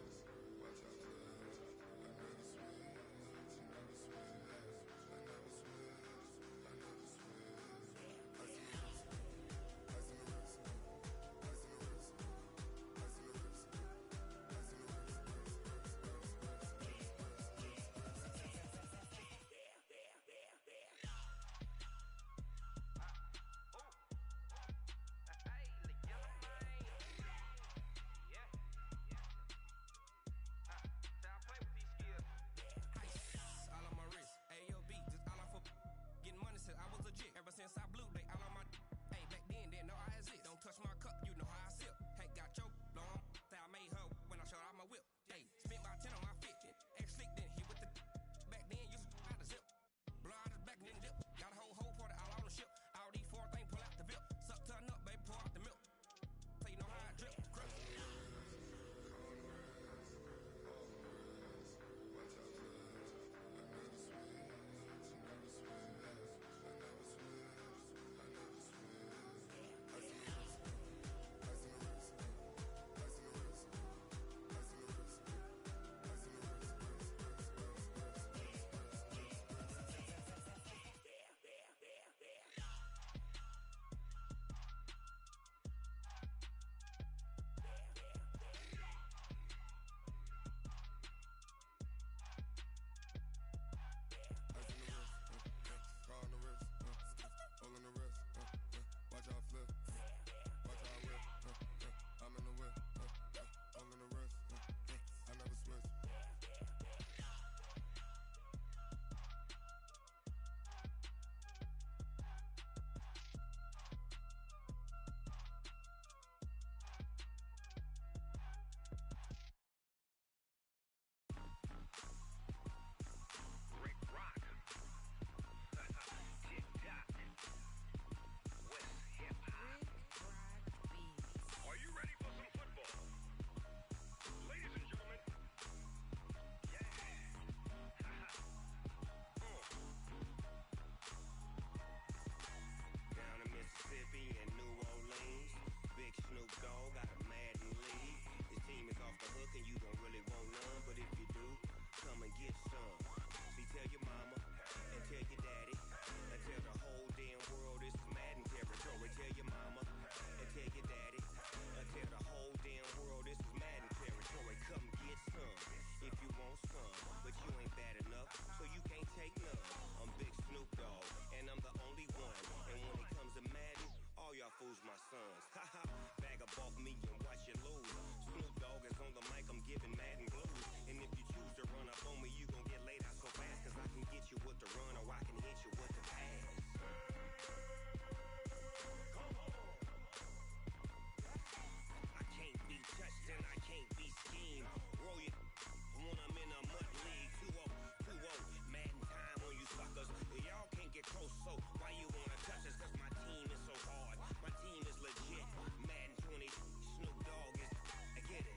wrist. Watch out for that. I never switch. She never switch. I never switch. I never switch. Ice on the wrist. Ice on the wrist. Ice on the wrist. Ice on the wrist. Ice on the wrist. All on my wrist, AOB, just all off of getting money since I was legit. Ever since I blew, they all on my. Hey, back then, didn't know I exist. Don't touch my cup, you know how I sip. Hey, got your long, say I made her when I showed out my whip. Hey, spent about 10 on my fit, ex-slick, then hit with the. Back then, used to out the zip. Blow out his back, then dip. Got a whole party all on the ship. All these four things pull out the VIP. Suck, turn up, baby, pour out the milk. So you know how I drip. Crap. Fools my sons. Haha, bag up off me and watch you lose. Snoop Dogg is on the mic, I'm giving Madden blues. And if you choose to run up on me, you gon' get laid out so fast. Cause I can get you with the run or I can hit you with the pass. I can't be touched and I can't be schemed. Roll you when I'm in a mud league. 2-0, 2-0, Madden time on you suckers. Y'all can't get close, so why you wanna touch us? Cause my team is so hard. My team is legit. Madden 20, Snoop Dogg is. I get it.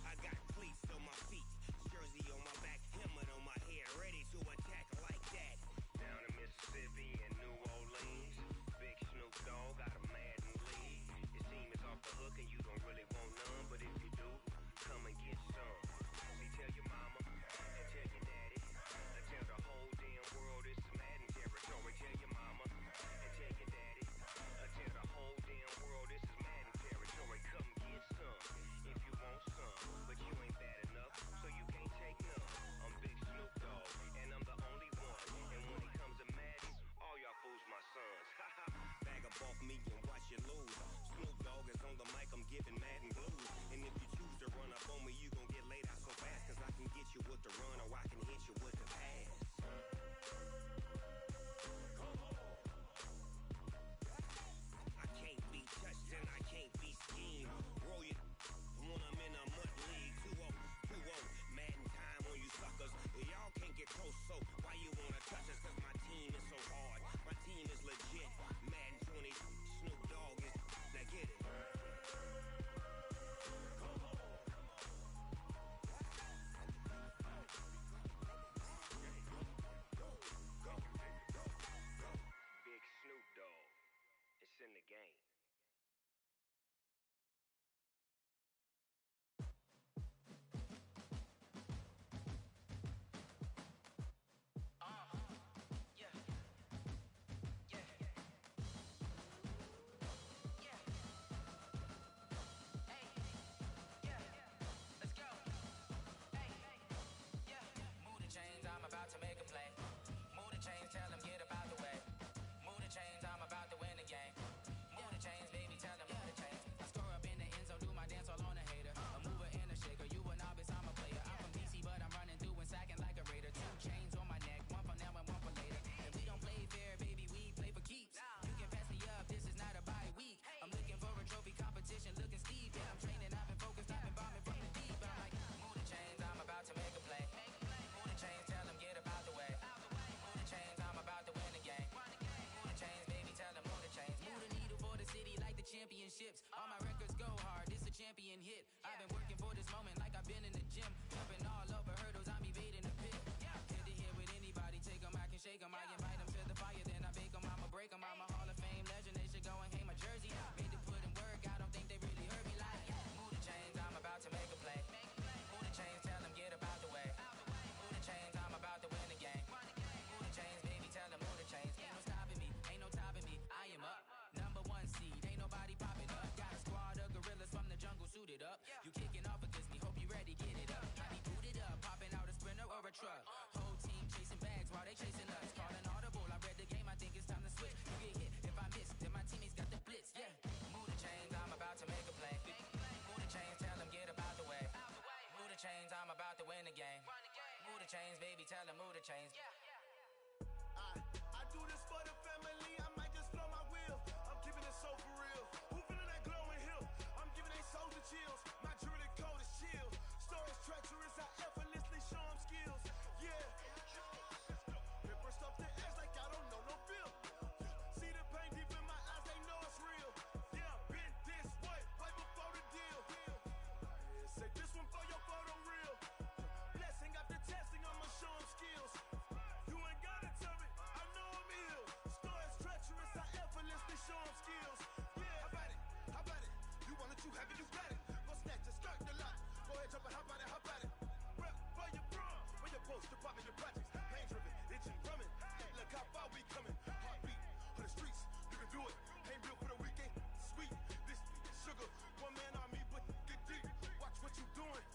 I got cleats on my feet, jersey on my back, helmet on my head, ready to attack like that. Down in Mississippi and New Orleans, big Snoop Dogg got a Madden league. His team is off the hook and you don't really want none, but if you do, come and get some. See, tell your mama and tell your daddy, and tell the whole damn world this is Madden territory. Tell your mama and tell your daddy, and tell the whole damn world this is Madden territory. Come get some if you want some, but you ain't bad enough, so you can't take none. I'm big Snoop Dogg, and I'm the only one. And when it comes to Madden, all y'all fools my sons. Haha, bag up off me and watch you lose. Snoop Dogg is on the mic, I'm giving Madden blues. And if you choose to run up on me, you gon' get laid out so fast. Cause I can get you with the run or I can hit you with the pass. I can't be touched and I can't be schemed. Roll you when I'm in a mud league. 2-0, 2-0, Madden time on you suckers. Y'all can't get close, so why you wanna touch us? Cause my team is so hard. My team is legit. Madden 20, Snoop Dogg. hit. I've been working for this moment like I've been in the gym. Jumping all over hurdles, I'm evading the pit. Head to head with anybody, take them, I can shake them. I invite them to the fire, then I bake them. I'ma break them. I'm a Hall of Fame legend, they should go and hang my jersey. Made to put in work, I don't think they really heard me like. Move the chains, I'm about to make a play. Move the chains, tell them get about the way. Move the chains, I'm about to win the game. Move the chains, baby, tell them move the chains. Ain't no stopping me, ain't no topping me. I am up, #1 seed, ain't nobody popping up. Got a squad of gorillas from the jungle suited up. You kicking off against me, hope you ready, get it up. I be booted up, popping out a sprinter or a truck. Whole team chasing bags while they chasing us. Calling audible, I read the game, I think it's time to switch. You get hit, if I miss, then my teammates got the blitz, yeah. Move the chains, I'm about to make a play. Move the chains, tell them get about the way. Move the chains, I'm about to win the game. Move the chains, baby, tell them move the chains. I do this for the family, I might just blow my wheel. I'm keeping it so for real. Who feeling that glowing hill? I'm giving they soldier chills. My jewelry code is chill. Stories treacherous, I effortlessly show them skills. Yeah. Paper stuff the edge like I don't know no feel. See the pain deep in my eyes, they know it's real. Yeah, been this way, right before the deal. Say this one for your photo real. Blessing after testing, I'ma show them skills. You ain't gotta tell me, I know I'm ill. Stories treacherous, I effortlessly show them skills. Yeah, how about it? How about it? You want it, you have it, you got it. Go snatch it, start the lot. Go ahead, jump it, how about it? How about it? Rep for your brum, for your poster, popping your projects. Pain driven, itching, drumming. Look how far we coming. Heartbeat for the streets, you can do it. Ain't built for the weekend. Sweet, this sugar, one man army, but get deep. Watch what you doing.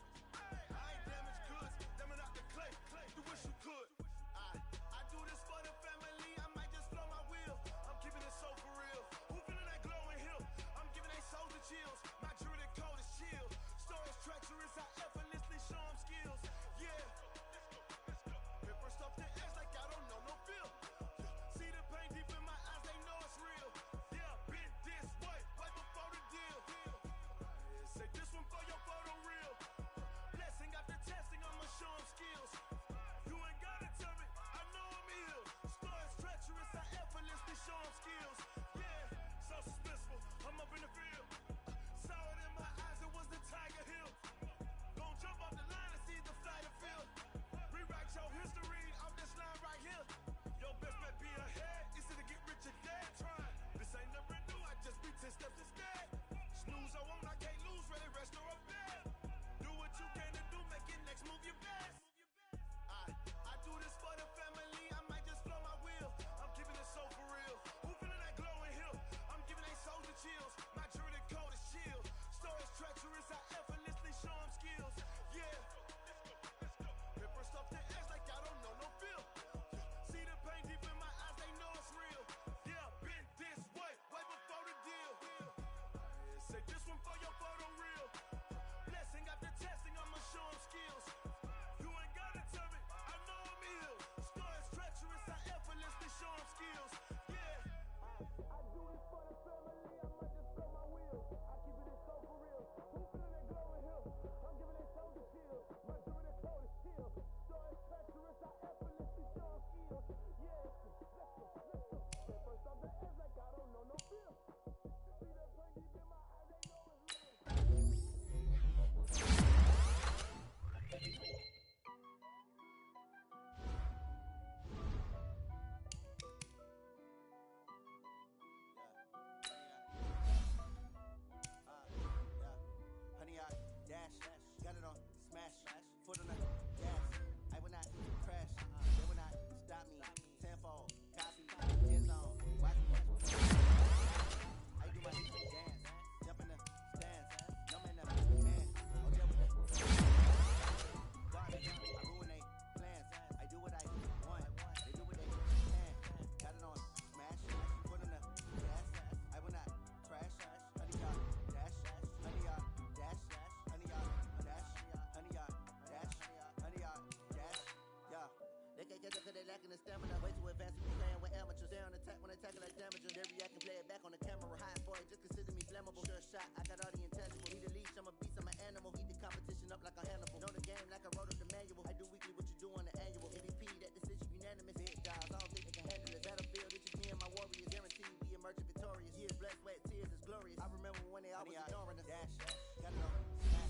I ain't damaged goods, damn it out the clay. You wish you could. I do this for the family, I might just blow my wheel. I'm keeping it so for real. Who feeling that glowing hill? I'm giving they soldier chills. My jewelry code is chill. Stories treacherous, I effortlessly show them skills. Yeah. Paper stuff the edge like I don't know no feel. See the pain deep in my eyes, they know it's real. Yeah, been this way, right before the deal. Say this one for your photo real. Blessing after testing, I'ma show them skills. You ain't gotta tell me, I know I'm ill. Stories treacherous, I effortlessly show them skills. Yeah, so suspenseful, I'm up in the field. Saw it in my eyes, it was the Tiger Hill. Gon' jump off the line and see the flight of field. Rewrite your history off this line right here. Your best bet be ahead, easy to get rich or dead trying. This ain't never new, I just be 10 steps instead. Snooze I won't, I can't lose, ready, rest or a bed. Do what you can to do, make it next move your best. I do this for the family, I might just blow my wheel. I'm keeping it so for real. Who feeling that glowing hill? I'm giving they soldier chills. My jewelry code is chill. Stories treacherous, I effortlessly show them skills. Yeah. Paper stuff the edge like I don't know no feel. See the pain deep in my eyes, they know it's real. Yeah, been this way, right before the deal. Say this one for your photo real. Blessing after testing, I'ma show them skills. You ain't gotta tell me, I know I'm ill. Stories treacherous, I effortlessly show them skills. Yeah. I do this for the family, I might just blow my wheel. I keep it so for real. Who feeling that glowing hill? I'm giving they soldier chills. My jewelry code is chill. Stories treacherous, I effortlessly show them skills. Yeah. Let's go. First off the edge like I don't know no feel. See the pain deep in my eyes, they know it's real. Honey, I dash, got it on smash, foot on the gas. I will not crash, they will not stop me. Tenfold, copy, 10 zone, watch me. I do my dance, jump in the stands, numb in the hand. Oh yeah, with the garbage, I ruin they plans. I do what I want, they do what they can. Got it on smash, foot on the gas. I will not crash, honey, y'all dash, honey, y'all dash, honey, y'all dash, honey, y'all dash, honey, y'all dash, yeah. They can't catch up cause they lacking the stamina. Way too advanced to be playing with amateurs. Stay on attack when attacking like damages. They react and play it back on the camera. High boy, just consider me flammable. Sure shot, I got all the intangible. Need a leash, I'm a beast, I'm an animal. Heat the competition up like a Hannibal. Know the game like I wrote up the manual. I do weekly what you do on the annual. MVP, that decision unanimous. Big guys, I don't think they can handle it. Battlefield, it's just me and my warriors. Guaranteed we emerging victorious. Years, blood, sweat, tears, it's glorious. I remember when they always ignoring us. Dash, got it on smash.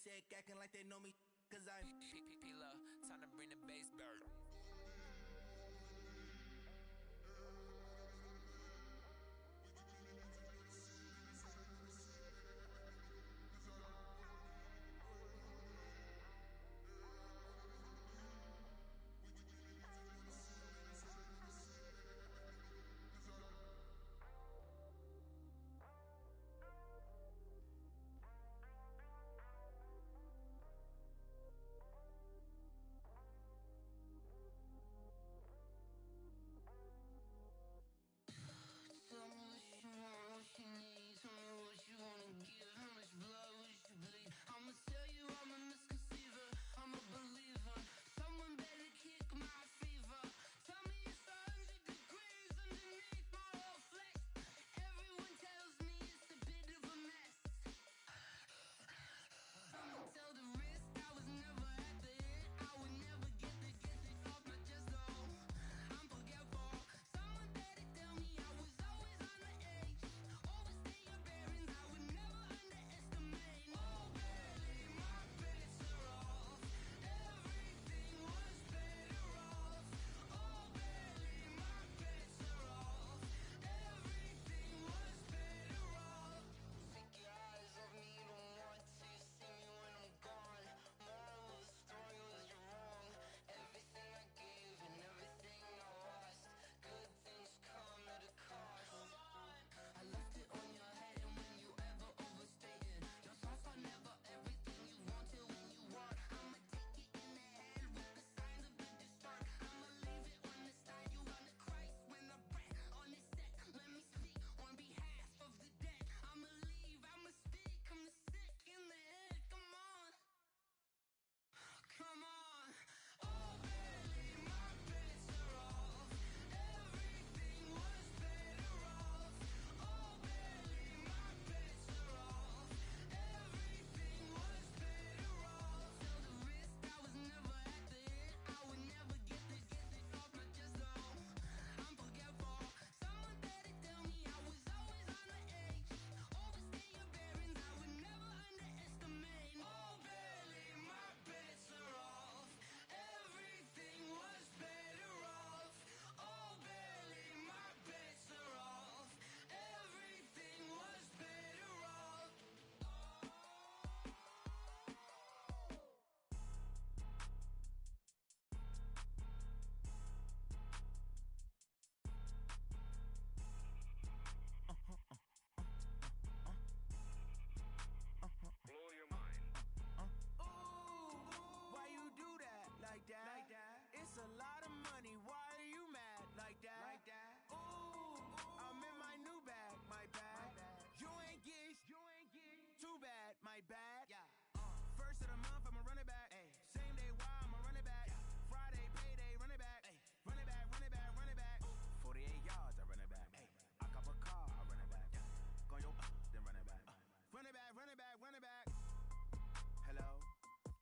sick, acting like they know me, cause I'm P-P-P-Lo, time to bring the bass back. It's a lot of money, why are you mad like that? Ooh, I'm in my new bag, my bad. You ain't get too bad, my bad. First of the month, I'ma run it back. Same day, why I'ma run it back. Friday, payday, run it back. Run it back, run it back, run it back. 48 yards, I run it back. I cop a car, I run it back. Go yo, then run it back. Run it back, run it back, run it back. Hello,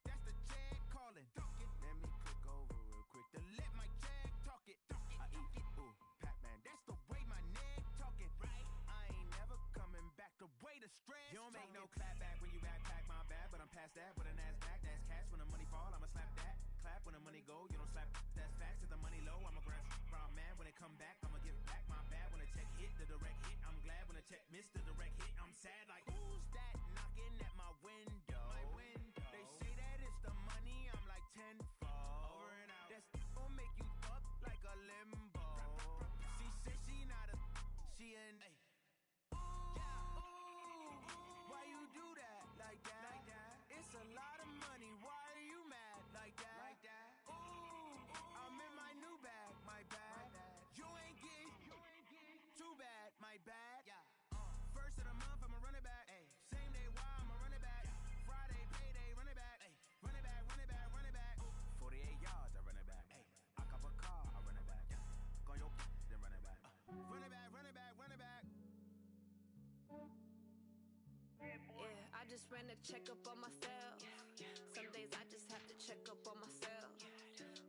that's the jag calling. Let me click over real quick to let my jag talk it. I eat it, ooh, Pac-Man, that's the way my neck talking. Right, I ain't never coming back. The way the stress. You don't make no clap back when you backpack, my bad, but I'm past that. With a NASDAQ, that's cash. When the money fall, I'ma slap that. Clap when the money go, you don't slap. That's facts. If the money low, I'ma grab brown man. When it come back, I'ma give back my bad. When the check hit, the direct hit, I'm glad. When the check missed the direct hit, I'm sad. Like who's that knocking at my window? They say that it's the money, I'm like tenfold. Over and out. That's gon' make you up like a limbo. She said she not a, she an. Why you do that like that? It's a lot of money, why are you mad like that? Ooh, I'm in my new bag, my bad. You ain't get too bad, my bad. First of the month, I'ma run it back. Same day, why I'ma run it back. Friday, payday, run it back. Run it back, run it back, run it back. 48 yards, I run it back. I cop a car, I run it back. Go yo, then run it back. Run it back, run it back, run it back. Yeah, I just ran a checkup on myself. Some days I just have to check up on myself.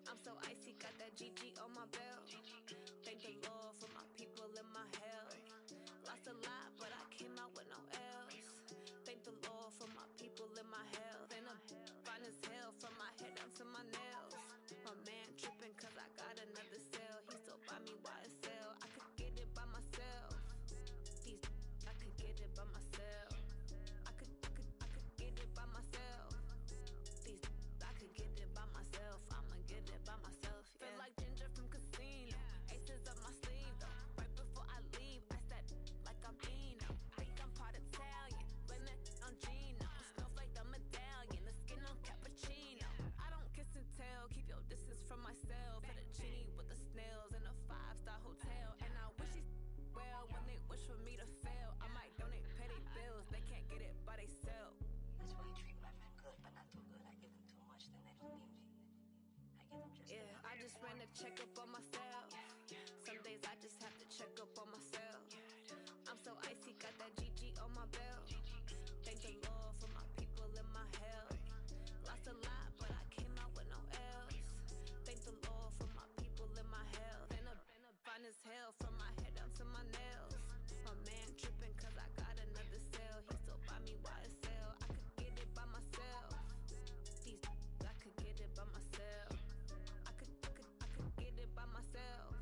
I'm so icy, got that GG on my belt. Thank the Lord for my people and my health. Lost a lot, but I came out with no L's. Thank the Lord for my people and my health. Ain't a Yeah, I just ran a checkup on myself. Some days I just have to check up on myself. I'm so icy, got that GG on my belt. Thank the Lord for my people and my health. Lost a lot, but I came out with no L's. Thank the Lord for my people and my health. And a fine as hell from my head down to my nails. My man tripping cause I got another cell. He still buy me YSL. I could get it by myself. These I could get it by myself. I could get it by myself.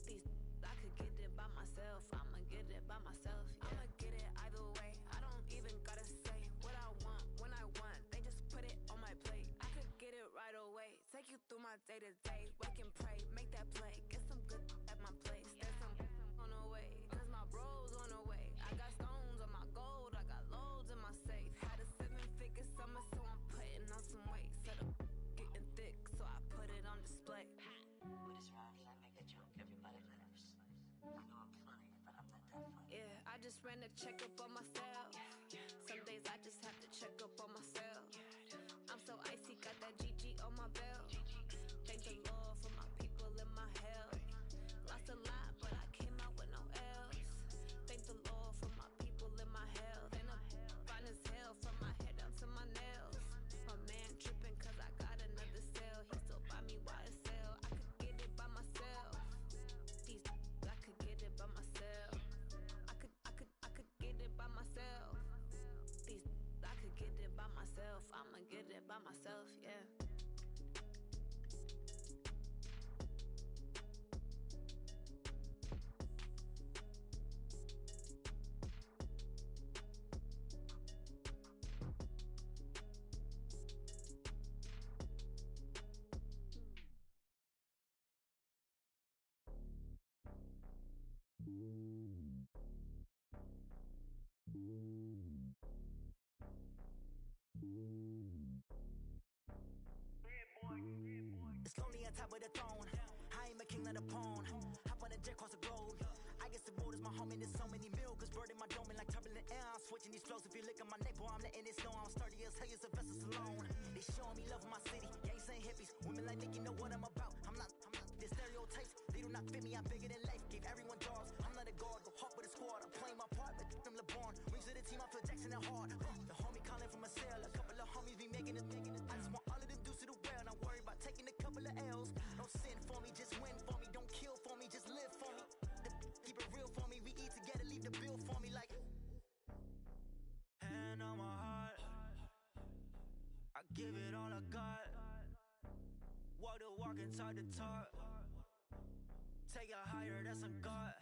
These I could get it by myself. I'ma get it by myself. Yeah. I'ma get it either way. I don't even gotta say what I want when I want. They just put it on my plate. I could get it right away. Take you through my day to day. Wake and pray, make that play. Get some good at my place. There's some on the way. Cause my bros on the way. I got stones on my gold. I got loads in my safe. Had a 7-figure summer, so I'm putting on some weight. Said I'm getting thick, so I put it on display. With this rhymes, I make a joke, everybody laughs. I know I'm funny, but I'm not that funny. Yeah, I just ran a checkup on myself. Some days I just have to check up on myself. I'm so icy, got that GG on my belt. Thank the Lord for my people and my health. Lost a lot, but I came out with no L's. Thank the Lord for my people and my health. And I'm fine as hell from my head down to my nails. My man tripping cause I got another cell. He still buy me YSL. I could get it by myself. These I could get it by myself. I could get it by myself. These I could get it by myself. I'ma get it by myself, yeah. It's lonely on top of the throne. I am a king of the pawn. Hop on a jet across the globe. I guess the world is my home and there's so many milkers bird in my dome and like turbulent air. I'm switching these flows. If you look at my neck, boy, I'm letting it snow. I'm sturdy as hell, as a vessel alone. They showing me love in my city. Gangs ain't hippies. Women like Nick, you know what I'm about. I'm not the stereotypes. They do not fit me. I'm bigger than life. Gave everyone jobs. I'm not a guard. Go hard with a squad. I'm playing my part, but them LeBron. Rings to the team. I feel Jackson and hard. The homie calling from a cell. A couple of homies be making it. I just want all of them dudes to the well. Not worry about taking a couple of L's. Don't sin for me, just win for me. Don't kill for me, just live for me. Keep it real for me. We eat together, leave the bill for me like. Hand on my heart, I give it all I got. Walk the walk and talk the talk. Take it higher, that's a God.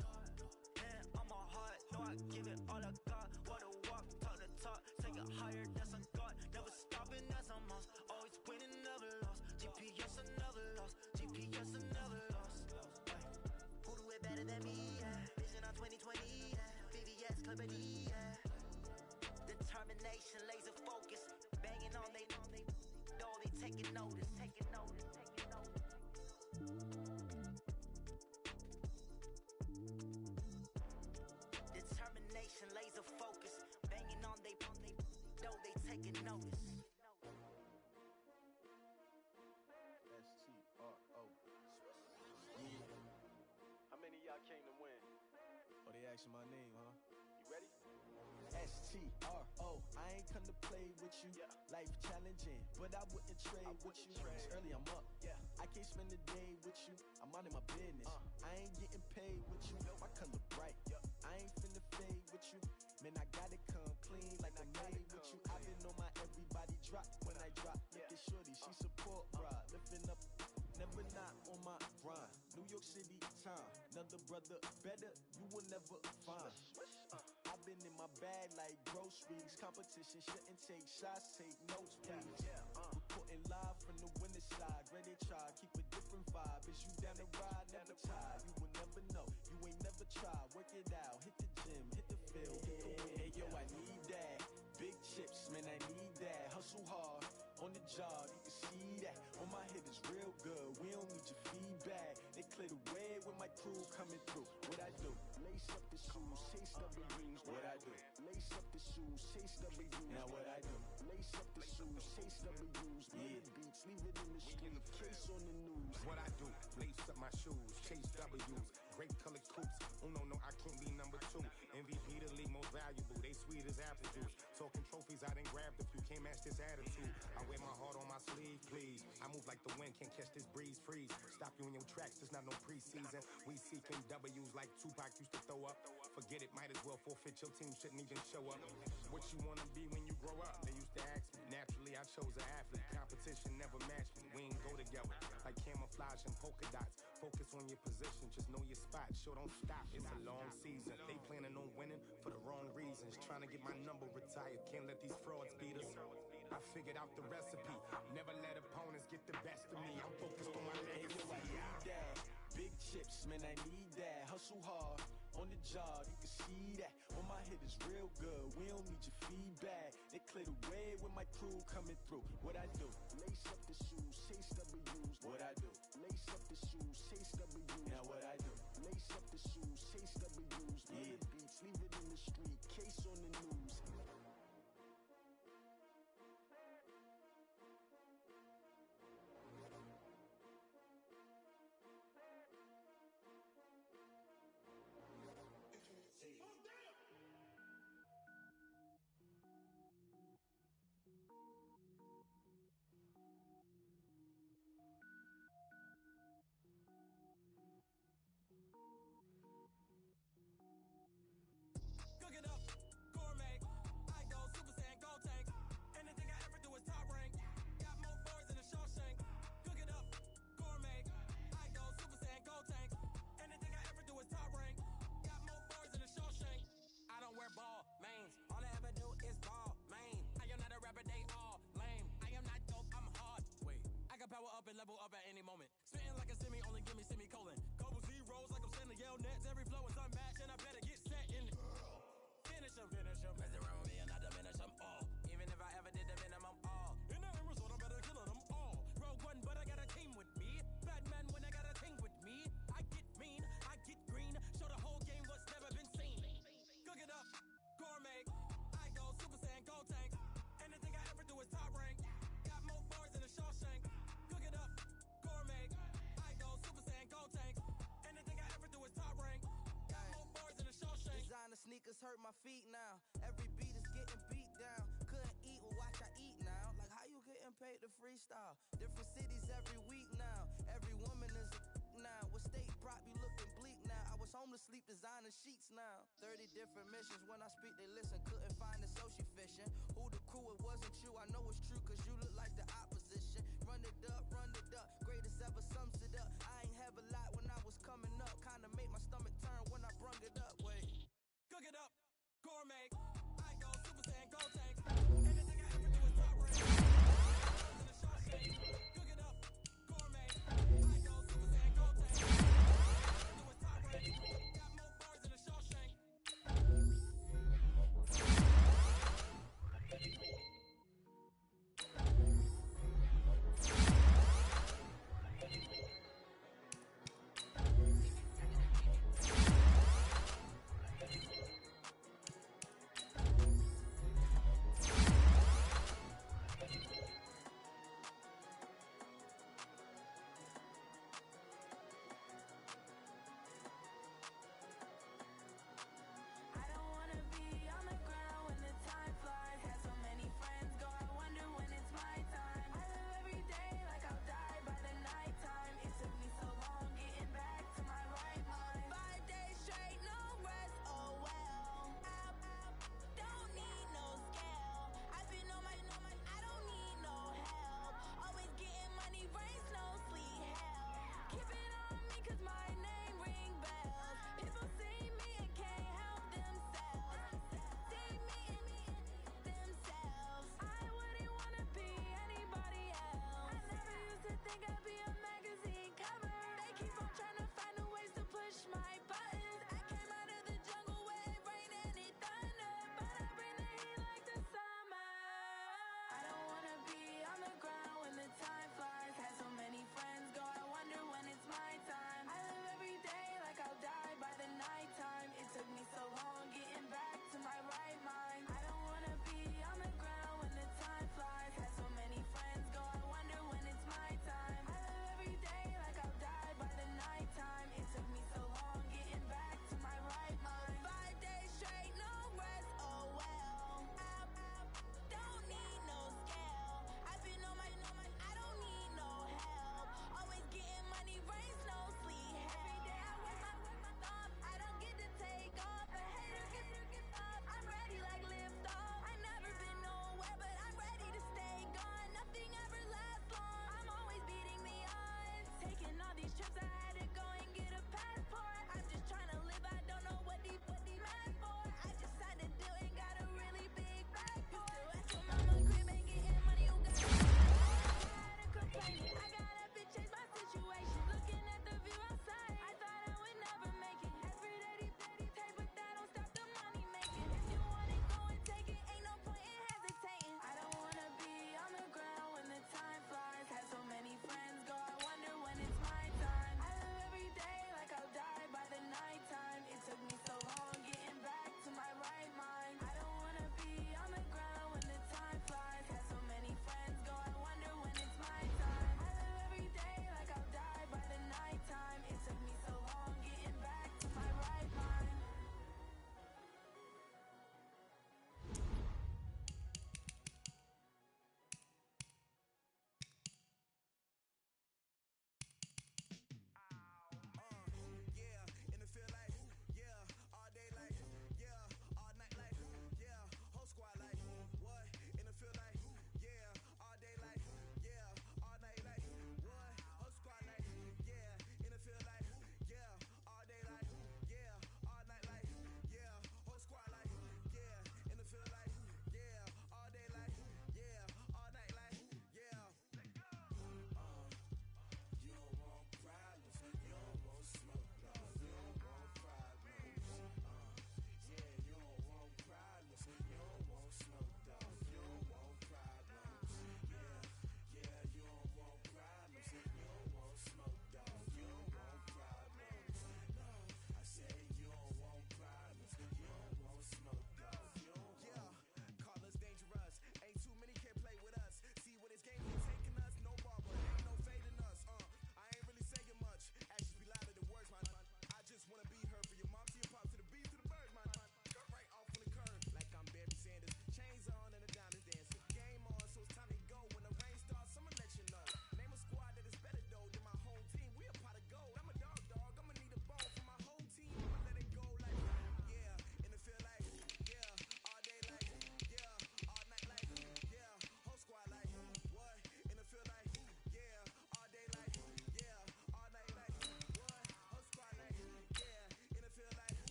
Hand on my heart, no, I give it all I got. Walk the walk, talk the talk. Take it higher, that's a God. Never stopping, that's a must. Always winning, never lost. GPS, I never lost. GPS, I never lost. Who do it better than me? Yeah. Vision on 2020. Yeah. VVS, Clippity. Yeah. Determination, laser focus. Banging on they taking notice. Taking notice. Taking notice. Determination, laser focus. Banging on they taking notice. STRO. Yeah. How many of y'all came to win? Oh, they asking my name, huh? You ready? STRO. I ain't come to play with you. Yeah. Life challenging, but I wouldn't trade with you. It's early, I'm up. Yeah. I can't spend the day with you. I'm minding my business. I ain't getting paid with you. My color bright. Yeah. I ain't finna fade with you. Man, I gotta come clean like I'm made with you. I've been on my everybody drop when I drop. Look at shorty, she support ride. Lifting up, never not on my grind. New York City time. Another brother better, you will never find. I've been in my bag like groceries. Competition shouldn't take shots, take notes, please. Reporting live from the winning side. Ready to try, keep a different vibe. Is you down the ride, never tired. You will never know, you ain't never tried. Work it out, hit the gym, hit the field, hit the win. Hey yo, I need that. Big chips, man, I need that. Hustle hard, on the job, you can see that. On my head is real good, we don't need your feedback. They clear the way when my crew coming through. What I do? Lace up the shoes, chase up the greens. What I do? Lace up the shoes, chase up the greens. Now what I do? Lace up the shoes, chase up the greens. Yeah, beats, leave it in the street. Case on the news. what I do. Lace up my shoes, chase W's, great colored coops. No, I can't be number 2. MVP the league most valuable, they sweet as apple juice. Talking trophies, I done grabbed a few, can't match this attitude. I wear my heart on my sleeve, please. I move like the wind, can't catch this breeze, freeze. Stop you in your tracks, there's not no preseason. We seeking W's like Tupac used to throw up. Forget it, might as well forfeit, your team shouldn't even show up. What you wanna be when you grow up? They used to ask me. Naturally, I chose an athlete. Competition never matched me. We ain't go together like camouflage and polka dots. Focus on your position, just know your spot. Sure, don't stop, it's a long season. They planning on winning for the wrong reasons. Trying to get my number retired, can't let these frauds beat us. I figured out the recipe. Never let opponents get the best of me. I'm focused on my legacy. I need that. Big chips, man, I need that. Hustle hard on the job, you can see that. When my hit is real good, we don't need your feedback. They clear the way with my crew coming through. What I do? Lace up the shoes, chase W's. What I do? Lace up the shoes, chase W's. Now what I do? Lace up the shoes, chase W's. Yeah. The beats, leave it in the street, case on the news. Cook it up, gourmet. I go Super Saiyan, gold tank. Anything I ever do is top rank. Got more boys than a Shawshank. Cook it up, gourmet. I go Super Saiyan, gold tank. Anything I ever do is top rank. Got more boys than a Shawshank. I don't wear ball mains. All I ever do is ball main. I am not a rapper, they all lame. I am not dope, I'm hard. Wait, I can power up and level up at any moment. Spitting like a semi, only give me semicolon. Couple zeros like I'm sending yell nets. Every flow is unmatched, and I better get set in. Finish him. Mess around with me and I diminish them all. Even if I ever did the minimum, all. In the end result, I'm better killing them all. Rogue one, but I got a team with me. Batman when I got a team with me. I get mean, I get green. Show the whole game what's never been seen. Cook it up, gourmet. I go Super Saiyan, gold tank. Anything I ever do is top rank. Got more bars than a Shawshank. Cook it up, gourmet. I go Super Saiyan, gold tank. Anything I ever do is top rank. Got more bars than a Shawshank. Designer sneakers hurt my feet now. Every beat is getting beat down. Couldn't eat, well watch I eat now. Like how you getting paid to freestyle? Different cities every week now. Every woman is a now. What state prop you looking bleak now? I was home to sleep designing sheets now. 30 different missions. When I speak they listen. Couldn't find it so she fishing.